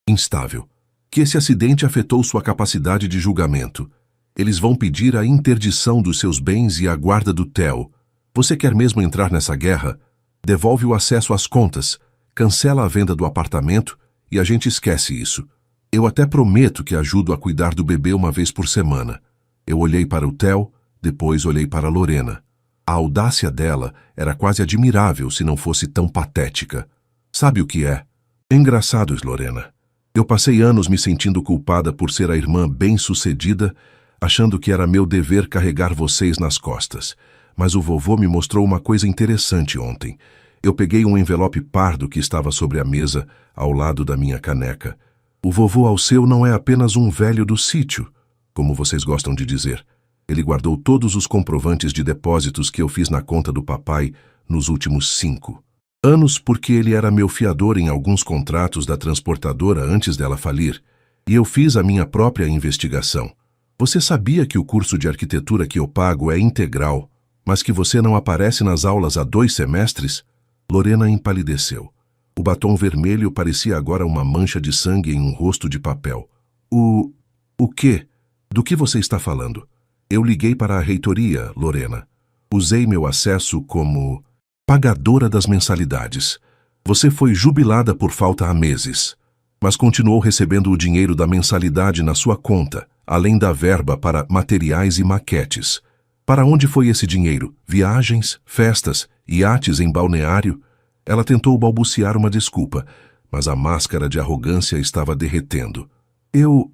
instável, que esse acidente afetou sua capacidade de julgamento. Eles vão pedir a interdição dos seus bens e a guarda do Theo. Você quer mesmo entrar nessa guerra? Devolve o acesso às contas, cancela a venda do apartamento e a gente esquece isso. Eu até prometo que ajudo a cuidar do bebê uma vez por semana. Eu olhei para o Theo, depois olhei para Lorena. A audácia dela era quase admirável se não fosse tão patética. Sabe o que é? Engraçados, Lorena. Eu passei anos me sentindo culpada por ser a irmã bem-sucedida, achando que era meu dever carregar vocês nas costas. Mas o vovô me mostrou uma coisa interessante ontem. Eu peguei um envelope pardo que estava sobre a mesa, ao lado da minha caneca. O vovô Alceu não é apenas um velho do sítio, como vocês gostam de dizer. Ele guardou todos os comprovantes de depósitos que eu fiz na conta do papai nos últimos 5 anos, porque ele era meu fiador em alguns contratos da transportadora antes dela falir, e eu fiz a minha própria investigação. Você sabia que o curso de arquitetura que eu pago é integral, mas que você não aparece nas aulas há 2 semestres? Lorena empalideceu. O batom vermelho parecia agora uma mancha de sangue em um rosto de papel. O quê? Do que você está falando? Eu liguei para a reitoria, Lorena. Usei meu acesso como pagadora das mensalidades. Você foi jubilada por falta há meses, mas continuou recebendo o dinheiro da mensalidade na sua conta, além da verba para materiais e maquetes. Para onde foi esse dinheiro? Viagens, festas, iates em balneário? Ela tentou balbuciar uma desculpa, mas a máscara de arrogância estava derretendo. Eu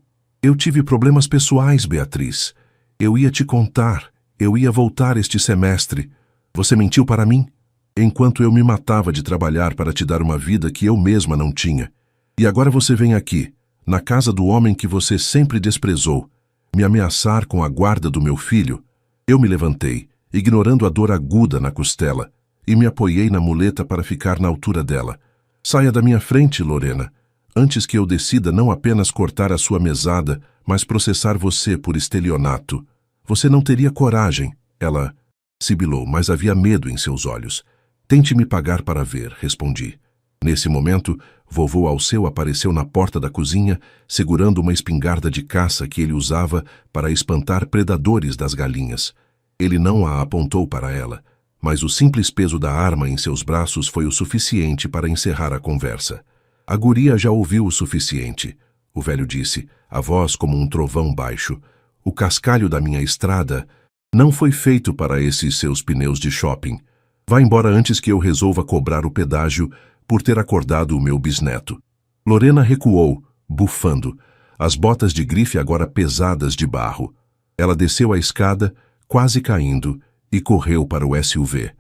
tive problemas pessoais, Beatriz. Eu ia te contar. Eu ia voltar este semestre. Você mentiu para mim? Enquanto eu me matava de trabalhar para te dar uma vida que eu mesma não tinha. E agora você vem aqui, na casa do homem que você sempre desprezou, me ameaçar com a guarda do meu filho. Eu me levantei, ignorando a dor aguda na costela, e me apoiei na muleta para ficar na altura dela. Saia da minha frente, Lorena, antes que eu decida não apenas cortar a sua mesada, mas processar você por estelionato. Você não teria coragem. Ela sibilou, mas havia medo em seus olhos. Tente me pagar para ver, respondi. Nesse momento, vovô Alceu apareceu na porta da cozinha, segurando uma espingarda de caça que ele usava para espantar predadores das galinhas. Ele não a apontou para ela, mas o simples peso da arma em seus braços foi o suficiente para encerrar a conversa. A guria já ouviu o suficiente, o velho disse, a voz como um trovão baixo. O cascalho da minha estrada não foi feito para esses seus pneus de shopping. Vá embora antes que eu resolva cobrar o pedágio por ter acordado o meu bisneto. Lorena recuou, bufando, as botas de grife agora pesadas de barro. Ela desceu a escada, quase caindo, e correu para o SUV.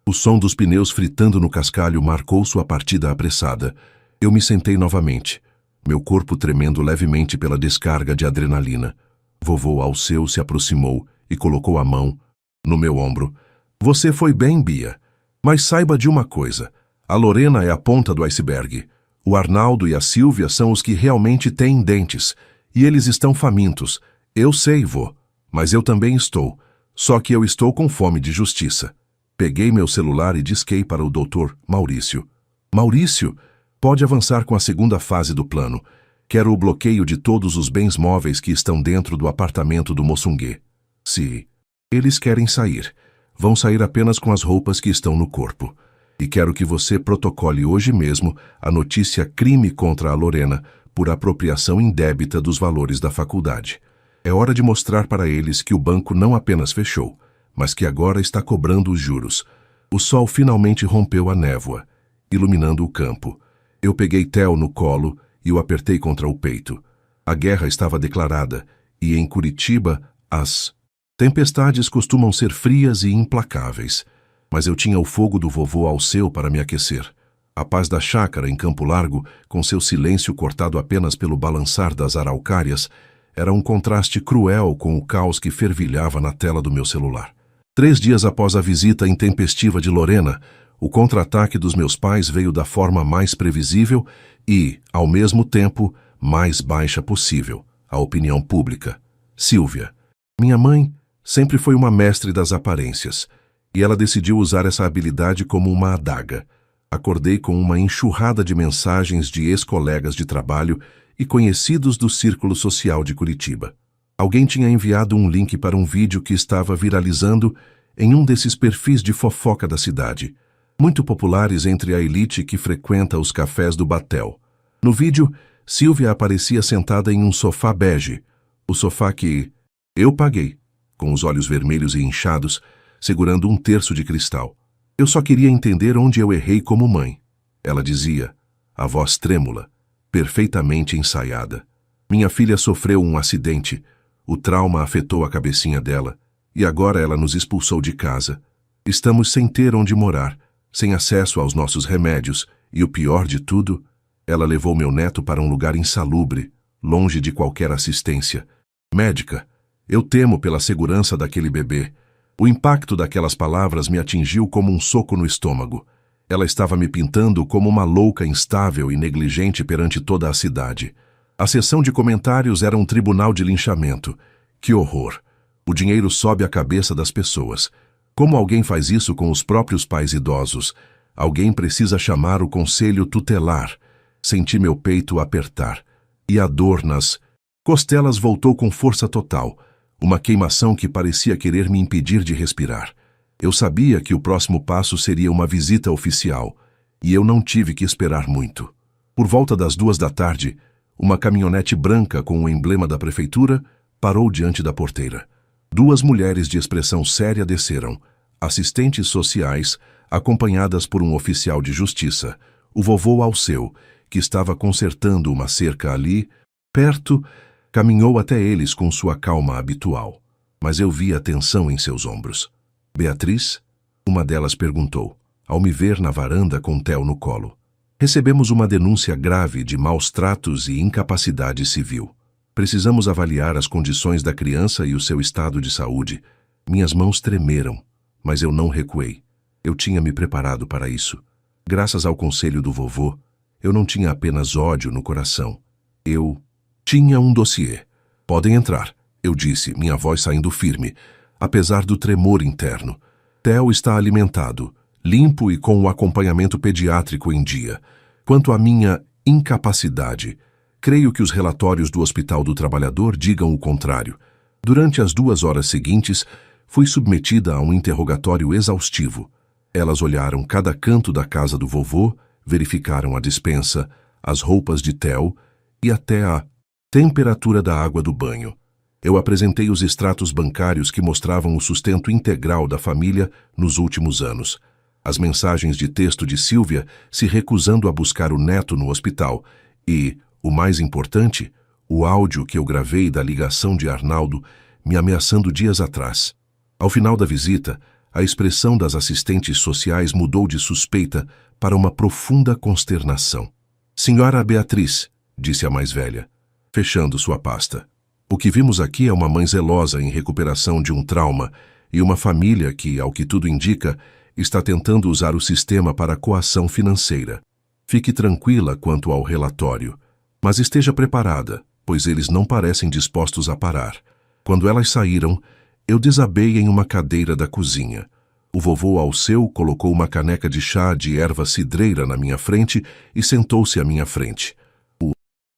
O som dos pneus fritando no cascalho marcou sua partida apressada. Eu me sentei novamente, meu corpo tremendo levemente pela descarga de adrenalina. Vovô Alceu se aproximou e colocou a mão no meu ombro. Você foi bem, Bia. Mas saiba de uma coisa. A Lorena é a ponta do iceberg. O Arnaldo e a Sílvia são os que realmente têm dentes. E eles estão famintos. Eu sei, vô. Mas eu também estou. Só que eu estou com fome de justiça. Peguei meu celular e disquei para o Dr. Maurício. Maurício, pode avançar com a segunda fase do plano. Quero o bloqueio de todos os bens móveis que estão dentro do apartamento do Moçunguê. Se eles querem sair, vão sair apenas com as roupas que estão no corpo. E quero que você protocole hoje mesmo a notícia crime contra a Lorena por apropriação indébita dos valores da faculdade. É hora de mostrar para eles que o banco não apenas fechou, mas que agora está cobrando os juros. O sol finalmente rompeu a névoa, iluminando o campo. Eu peguei Theo no colo e o apertei contra o peito. A guerra estava declarada, e em Curitiba, as tempestades costumam ser frias e implacáveis. Mas eu tinha o fogo do vovô Alceu para me aquecer. A paz da chácara em Campo Largo, com seu silêncio cortado apenas pelo balançar das araucárias, era um contraste cruel com o caos que fervilhava na tela do meu celular. 3 dias após a visita intempestiva de Lorena, o contra-ataque dos meus pais veio da forma mais previsível e, ao mesmo tempo, mais baixa possível, a opinião pública. Sílvia. Minha mãe sempre foi uma mestre das aparências, e ela decidiu usar essa habilidade como uma adaga. Acordei com uma enxurrada de mensagens de ex-colegas de trabalho e conhecidos do círculo social de Curitiba. Alguém tinha enviado um link para um vídeo que estava viralizando em um desses perfis de fofoca da cidade, muito populares entre a elite que frequenta os cafés do Batel. No vídeo, Sílvia aparecia sentada em um sofá bege, o sofá que eu paguei, com os olhos vermelhos e inchados, segurando um terço de cristal. Eu só queria entender onde eu errei como mãe. Ela dizia, a voz trêmula, perfeitamente ensaiada. Minha filha sofreu um acidente, o trauma afetou a cabecinha dela, e agora ela nos expulsou de casa. Estamos sem ter onde morar, sem acesso aos nossos remédios, e o pior de tudo, ela levou meu neto para um lugar insalubre, longe de qualquer assistência médica. Eu temo pela segurança daquele bebê. O impacto daquelas palavras me atingiu como um soco no estômago. Ela estava me pintando como uma louca instável e negligente perante toda a cidade. A sessão de comentários era um tribunal de linchamento. Que horror! O dinheiro sobe a cabeça das pessoas. Como alguém faz isso com os próprios pais idosos? Alguém precisa chamar o conselho tutelar. Senti meu peito apertar. E a dor nas costelas voltou com força total. Uma queimação que parecia querer me impedir de respirar. Eu sabia que o próximo passo seria uma visita oficial, e eu não tive que esperar muito. Por volta das 2 da tarde, uma caminhonete branca com o emblema da prefeitura parou diante da porteira. 2 mulheres de expressão séria desceram, assistentes sociais, acompanhadas por um oficial de justiça, o vovô Alceu, que estava consertando uma cerca ali, perto, caminhou até eles com sua calma habitual. Mas eu vi a tensão em seus ombros. Beatriz? Uma delas perguntou, ao me ver na varanda com Theo no colo. Recebemos uma denúncia grave de maus tratos e incapacidade civil. Precisamos avaliar as condições da criança e o seu estado de saúde. Minhas mãos tremeram, mas eu não recuei. Eu tinha me preparado para isso. Graças ao conselho do vovô, eu não tinha apenas ódio no coração. Eu tinha um dossiê. Podem entrar, eu disse, minha voz saindo firme, apesar do tremor interno. Theo está alimentado, limpo e com o acompanhamento pediátrico em dia. Quanto à minha incapacidade, creio que os relatórios do Hospital do Trabalhador digam o contrário. Durante as 2 horas seguintes, fui submetida a um interrogatório exaustivo. Elas olharam cada canto da casa do vovô, verificaram a despensa, as roupas de Theo e até a temperatura da água do banho. Eu apresentei os extratos bancários que mostravam o sustento integral da família nos últimos anos. As mensagens de texto de Sílvia se recusando a buscar o neto no hospital e, o mais importante, o áudio que eu gravei da ligação de Arnaldo me ameaçando dias atrás. Ao final da visita, a expressão das assistentes sociais mudou de suspeita para uma profunda consternação. Senhora Beatriz, disse a mais velha, fechando sua pasta. O que vimos aqui é uma mãe zelosa em recuperação de um trauma e uma família que, ao que tudo indica, está tentando usar o sistema para coação financeira. Fique tranquila quanto ao relatório, mas esteja preparada, pois eles não parecem dispostos a parar. Quando elas saíram, eu desabei em uma cadeira da cozinha. O vovô Alceu colocou uma caneca de chá de erva cidreira na minha frente e sentou-se à minha frente. O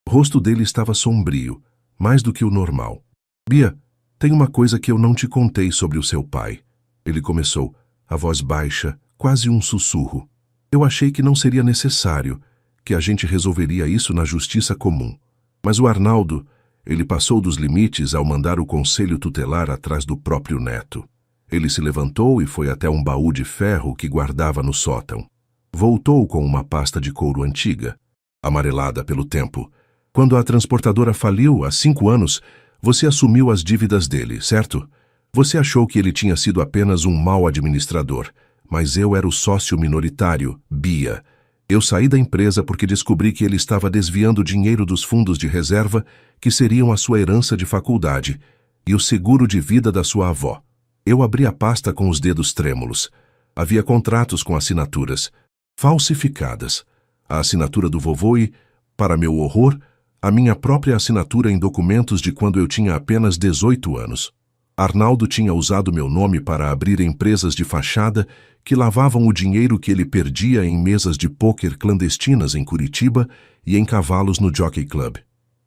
rosto dele estava sombrio, mais do que o normal. Bia, tem uma coisa que eu não te contei sobre o seu pai. Ele começou, a voz baixa, quase um sussurro. Eu achei que não seria necessário, que a gente resolveria isso na justiça comum. Mas o Arnaldo, ele passou dos limites ao mandar o conselho tutelar atrás do próprio neto. Ele se levantou e foi até um baú de ferro que guardava no sótão. Voltou com uma pasta de couro antiga, amarelada pelo tempo. Quando a transportadora faliu há 5 anos, você assumiu as dívidas dele, certo? Você achou que ele tinha sido apenas um mau administrador, mas eu era o sócio minoritário, Bia. Eu saí da empresa porque descobri que ele estava desviando dinheiro dos fundos de reserva que seriam a sua herança de faculdade e o seguro de vida da sua avó. Eu abri a pasta com os dedos trêmulos. Havia contratos com assinaturas falsificadas. A assinatura do vovô e, para meu horror, a minha própria assinatura em documentos de quando eu tinha apenas 18 anos. Arnaldo tinha usado meu nome para abrir empresas de fachada que lavavam o dinheiro que ele perdia em mesas de pôquer clandestinas em Curitiba e em cavalos no Jockey Club.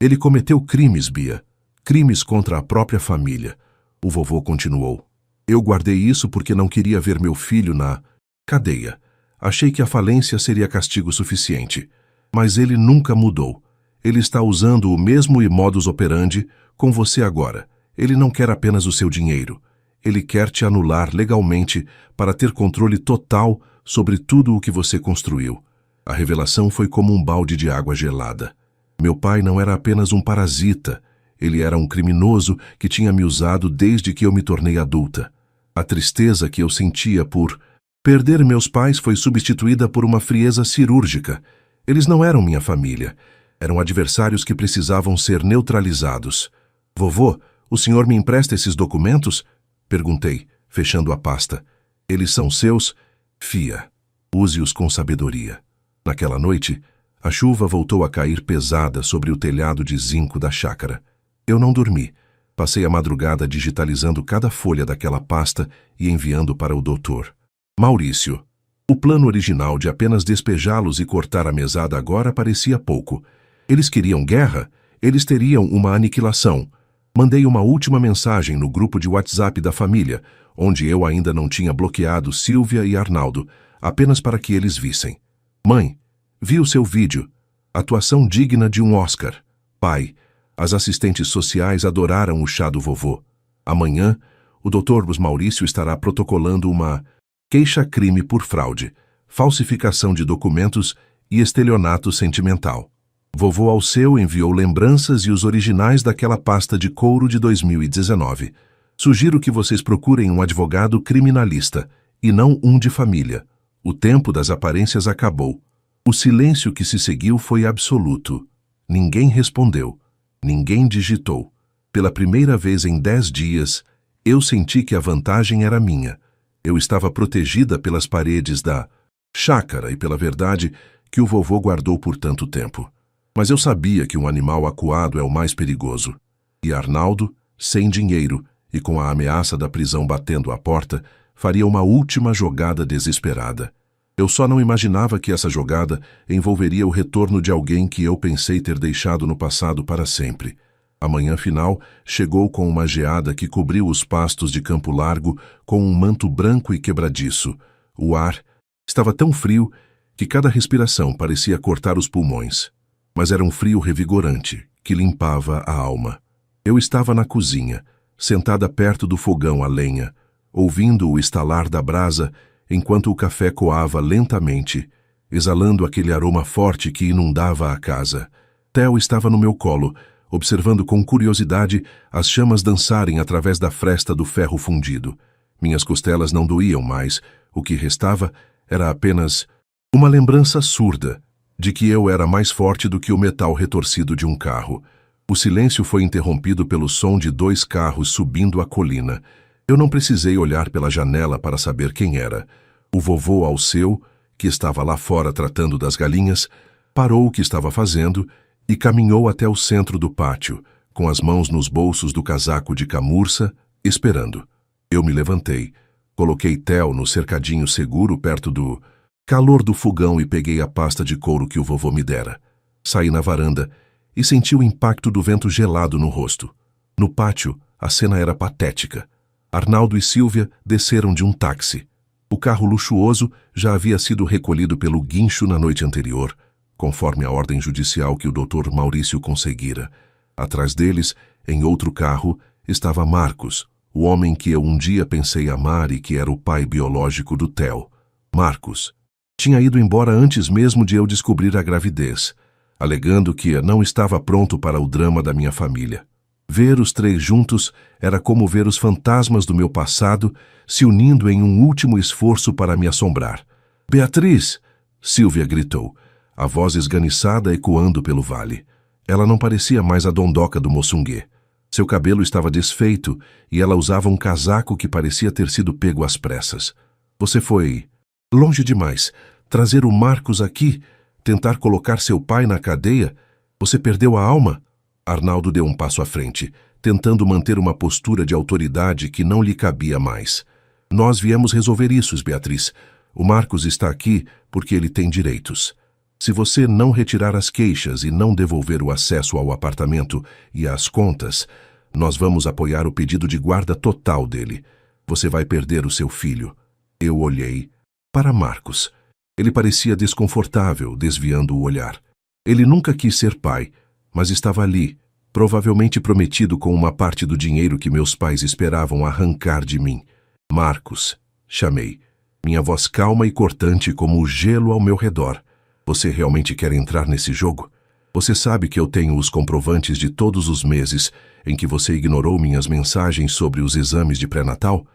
Ele cometeu crimes, Bia. Crimes contra a própria família. O vovô continuou. Eu guardei isso porque não queria ver meu filho na cadeia. Achei que a falência seria castigo suficiente. Mas ele nunca mudou. Ele está usando o mesmo modus operandi com você agora. Ele não quer apenas o seu dinheiro. Ele quer te anular legalmente para ter controle total sobre tudo o que você construiu. A revelação foi como um balde de água gelada. Meu pai não era apenas um parasita. Ele era um criminoso que tinha me usado desde que eu me tornei adulta. A tristeza que eu sentia por perder meus pais foi substituída por uma frieza cirúrgica. Eles não eram minha família. Eram adversários que precisavam ser neutralizados. Vovô, o senhor me empresta esses documentos? Perguntei, fechando a pasta. Eles são seus? Fia. Use-os com sabedoria. Naquela noite, a chuva voltou a cair pesada sobre o telhado de zinco da chácara. Eu não dormi. Passei a madrugada digitalizando cada folha daquela pasta e enviando para o doutor. Maurício. O plano original de apenas despejá-los e cortar a mesada agora parecia pouco. Eles queriam guerra? Eles teriam uma aniquilação. Mandei uma última mensagem no grupo de WhatsApp da família, onde eu ainda não tinha bloqueado Silvia e Arnaldo, apenas para que eles vissem. Mãe, vi o seu vídeo. Atuação digna de um Oscar. Pai, as assistentes sociais adoraram o chá do vovô. Amanhã, o Dr. Maurício estará protocolando uma queixa-crime por fraude, falsificação de documentos e estelionato sentimental. Vovô Alceu enviou lembranças e os originais daquela pasta de couro de 2019. Sugiro que vocês procurem um advogado criminalista, e não um de família. O tempo das aparências acabou. O silêncio que se seguiu foi absoluto. Ninguém respondeu. Ninguém digitou. Pela primeira vez em 10 dias, eu senti que a vantagem era minha. Eu estava protegida pelas paredes da chácara e pela verdade que o vovô guardou por tanto tempo. Mas eu sabia que um animal acuado é o mais perigoso. E Arnaldo, sem dinheiro e com a ameaça da prisão batendo à porta, faria uma última jogada desesperada. Eu só não imaginava que essa jogada envolveria o retorno de alguém que eu pensei ter deixado no passado para sempre. A manhã final chegou com uma geada que cobriu os pastos de Campo Largo com um manto branco e quebradiço. O ar estava tão frio que cada respiração parecia cortar os pulmões. Mas era um frio revigorante, que limpava a alma. Eu estava na cozinha, sentada perto do fogão a lenha, ouvindo o estalar da brasa enquanto o café coava lentamente, exalando aquele aroma forte que inundava a casa. Theo estava no meu colo, observando com curiosidade as chamas dançarem através da fresta do ferro fundido. Minhas costelas não doíam mais, o que restava era apenas uma lembrança surda de que eu era mais forte do que o metal retorcido de um carro. O silêncio foi interrompido pelo som de 2 carros subindo a colina. Eu não precisei olhar pela janela para saber quem era. O vovô Alceu, que estava lá fora tratando das galinhas, parou o que estava fazendo e caminhou até o centro do pátio, com as mãos nos bolsos do casaco de camurça, esperando. Eu me levantei, coloquei Theo no cercadinho seguro perto do calor do fogão e peguei a pasta de couro que o vovô me dera. Saí na varanda e senti o impacto do vento gelado no rosto. No pátio, a cena era patética. Arnaldo e Silvia desceram de um táxi. O carro luxuoso já havia sido recolhido pelo guincho na noite anterior, conforme a ordem judicial que o Dr. Maurício conseguira. Atrás deles, em outro carro, estava Marcos, o homem que eu um dia pensei amar e que era o pai biológico do Theo. Marcos tinha ido embora antes mesmo de eu descobrir a gravidez, alegando que não estava pronto para o drama da minha família. Ver os 3 juntos era como ver os fantasmas do meu passado se unindo em um último esforço para me assombrar. «Beatriz!» Silvia gritou, a voz esganiçada ecoando pelo vale. Ela não parecia mais a dondoca do moçunguê. Seu cabelo estava desfeito e ela usava um casaco que parecia ter sido pego às pressas. «Você foi longe demais. Trazer o Marcos aqui, tentar colocar seu pai na cadeia. Você perdeu a alma?» Arnaldo deu um passo à frente, tentando manter uma postura de autoridade que não lhe cabia mais. «Nós viemos resolver isso, Beatriz. O Marcos está aqui porque ele tem direitos. Se você não retirar as queixas e não devolver o acesso ao apartamento e às contas, nós vamos apoiar o pedido de guarda total dele. Você vai perder o seu filho.» Eu olhei para Marcos. Ele parecia desconfortável, desviando o olhar. Ele nunca quis ser pai, mas estava ali, provavelmente prometido com uma parte do dinheiro que meus pais esperavam arrancar de mim. «Marcos», chamei, minha voz calma e cortante como o gelo ao meu redor. «Você realmente quer entrar nesse jogo? Você sabe que eu tenho os comprovantes de todos os meses em que você ignorou minhas mensagens sobre os exames de pré-natal?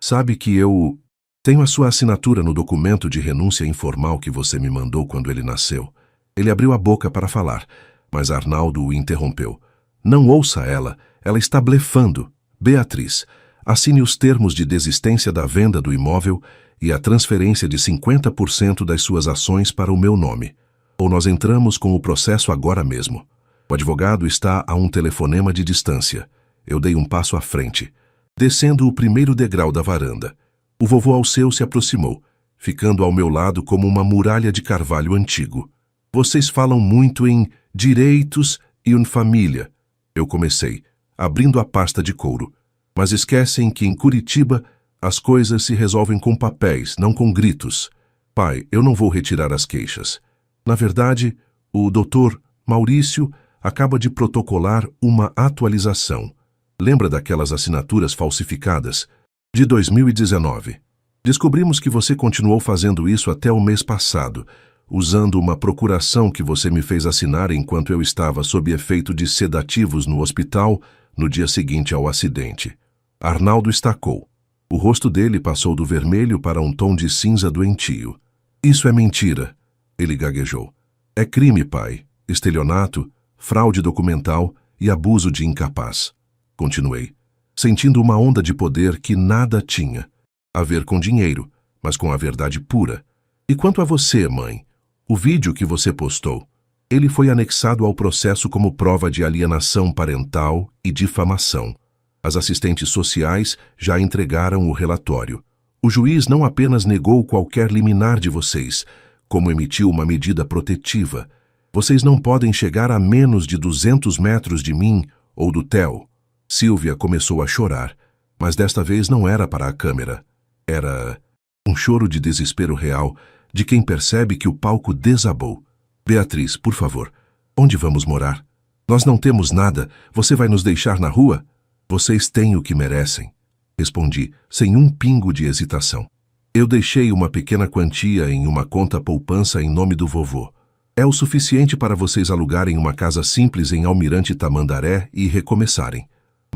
Sabe que eu tenho a sua assinatura no documento de renúncia informal que você me mandou quando ele nasceu. Ele abriu a boca para falar, mas Arnaldo o interrompeu. Não ouça ela está blefando. Beatriz, assine os termos de desistência da venda do imóvel e a transferência de 50% das suas ações para o meu nome. Ou nós entramos com o processo agora mesmo. O advogado está a um telefonema de distância. Eu dei um passo à frente, descendo o primeiro degrau da varanda. O vovô Alceu se aproximou, ficando ao meu lado como uma muralha de carvalho antigo. Vocês falam muito em direitos e família. Eu comecei, abrindo a pasta de couro. Mas esquecem que em Curitiba as coisas se resolvem com papéis, não com gritos. Pai, eu não vou retirar as queixas. Na verdade, o Dr. Maurício acaba de protocolar uma atualização. Lembra daquelas assinaturas falsificadas? De 2019. Descobrimos que você continuou fazendo isso até o mês passado, usando uma procuração que você me fez assinar enquanto eu estava sob efeito de sedativos no hospital no dia seguinte ao acidente. Arnaldo estacou. O rosto dele passou do vermelho para um tom de cinza doentio. Isso é mentira, ele gaguejou. É crime, pai. Estelionato, fraude documental e abuso de incapaz. Continuei, sentindo uma onda de poder que nada tinha a ver com dinheiro, mas com a verdade pura. E quanto a você, mãe, o vídeo que você postou, ele foi anexado ao processo como prova de alienação parental e difamação. As assistentes sociais já entregaram o relatório. O juiz não apenas negou qualquer liminar de vocês, como emitiu uma medida protetiva. Vocês não podem chegar a menos de 200 metros de mim ou do Theo. Silvia começou a chorar, mas desta vez não era para a câmera. Era um choro de desespero real, de quem percebe que o palco desabou. Beatriz, por favor, onde vamos morar? Nós não temos nada, você vai nos deixar na rua? Vocês têm o que merecem, respondi, sem um pingo de hesitação. Eu deixei uma pequena quantia em uma conta poupança em nome do vovô. É o suficiente para vocês alugarem uma casa simples em Almirante Tamandaré e recomeçarem.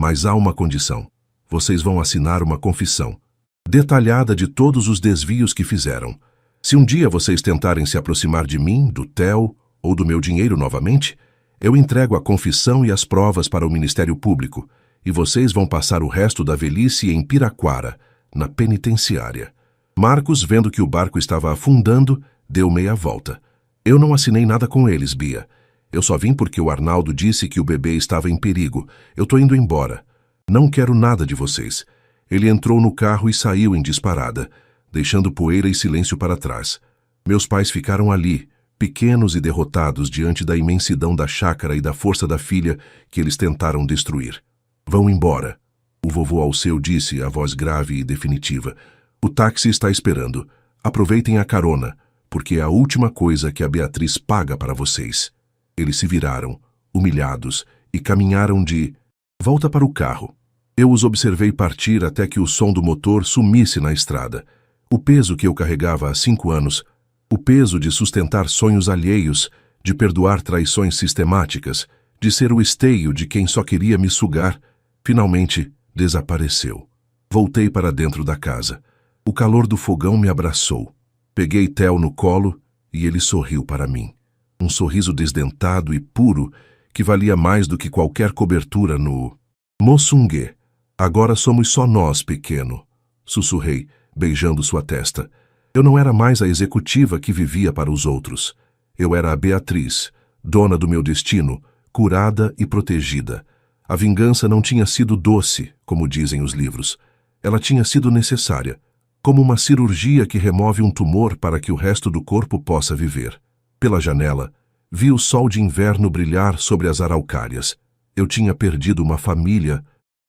Mas há uma condição. Vocês vão assinar uma confissão, detalhada de todos os desvios que fizeram. Se um dia vocês tentarem se aproximar de mim, do Theo ou do meu dinheiro novamente, eu entrego a confissão e as provas para o Ministério Público, e vocês vão passar o resto da velhice em Piraquara, na penitenciária. Marcos, vendo que o barco estava afundando, deu meia volta. Eu não assinei nada com eles, Bia. Eu só vim porque o Arnaldo disse que o bebê estava em perigo. Eu tô indo embora. Não quero nada de vocês. Ele entrou no carro e saiu em disparada, deixando poeira e silêncio para trás. Meus pais ficaram ali, pequenos e derrotados diante da imensidão da chácara e da força da filha que eles tentaram destruir. Vão embora. O vovô Alceu disse, a voz grave e definitiva. O táxi está esperando. Aproveitem a carona, porque é a última coisa que a Beatriz paga para vocês. Eles se viraram, humilhados, e caminharam de volta para o carro. Eu os observei partir até que o som do motor sumisse na estrada. O peso que eu carregava há 5 anos, o peso de sustentar sonhos alheios, de perdoar traições sistemáticas, de ser o esteio de quem só queria me sugar, finalmente desapareceu. Voltei para dentro da casa. O calor do fogão me abraçou. Peguei Theo no colo e ele sorriu para mim. Um sorriso desdentado e puro que valia mais do que qualquer cobertura no Moçungue. Agora somos só nós, pequeno, sussurrei, beijando sua testa. Eu não era mais a executiva que vivia para os outros. Eu era a Beatriz, dona do meu destino, curada e protegida. A vingança não tinha sido doce, como dizem os livros. Ela tinha sido necessária, como uma cirurgia que remove um tumor para que o resto do corpo possa viver. Pela janela, vi o sol de inverno brilhar sobre as araucárias. Eu tinha perdido uma família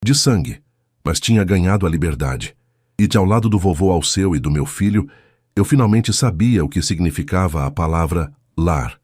de sangue, mas tinha ganhado a liberdade. E ao lado do vovô Alceu e do meu filho, eu finalmente sabia o que significava a palavra lar.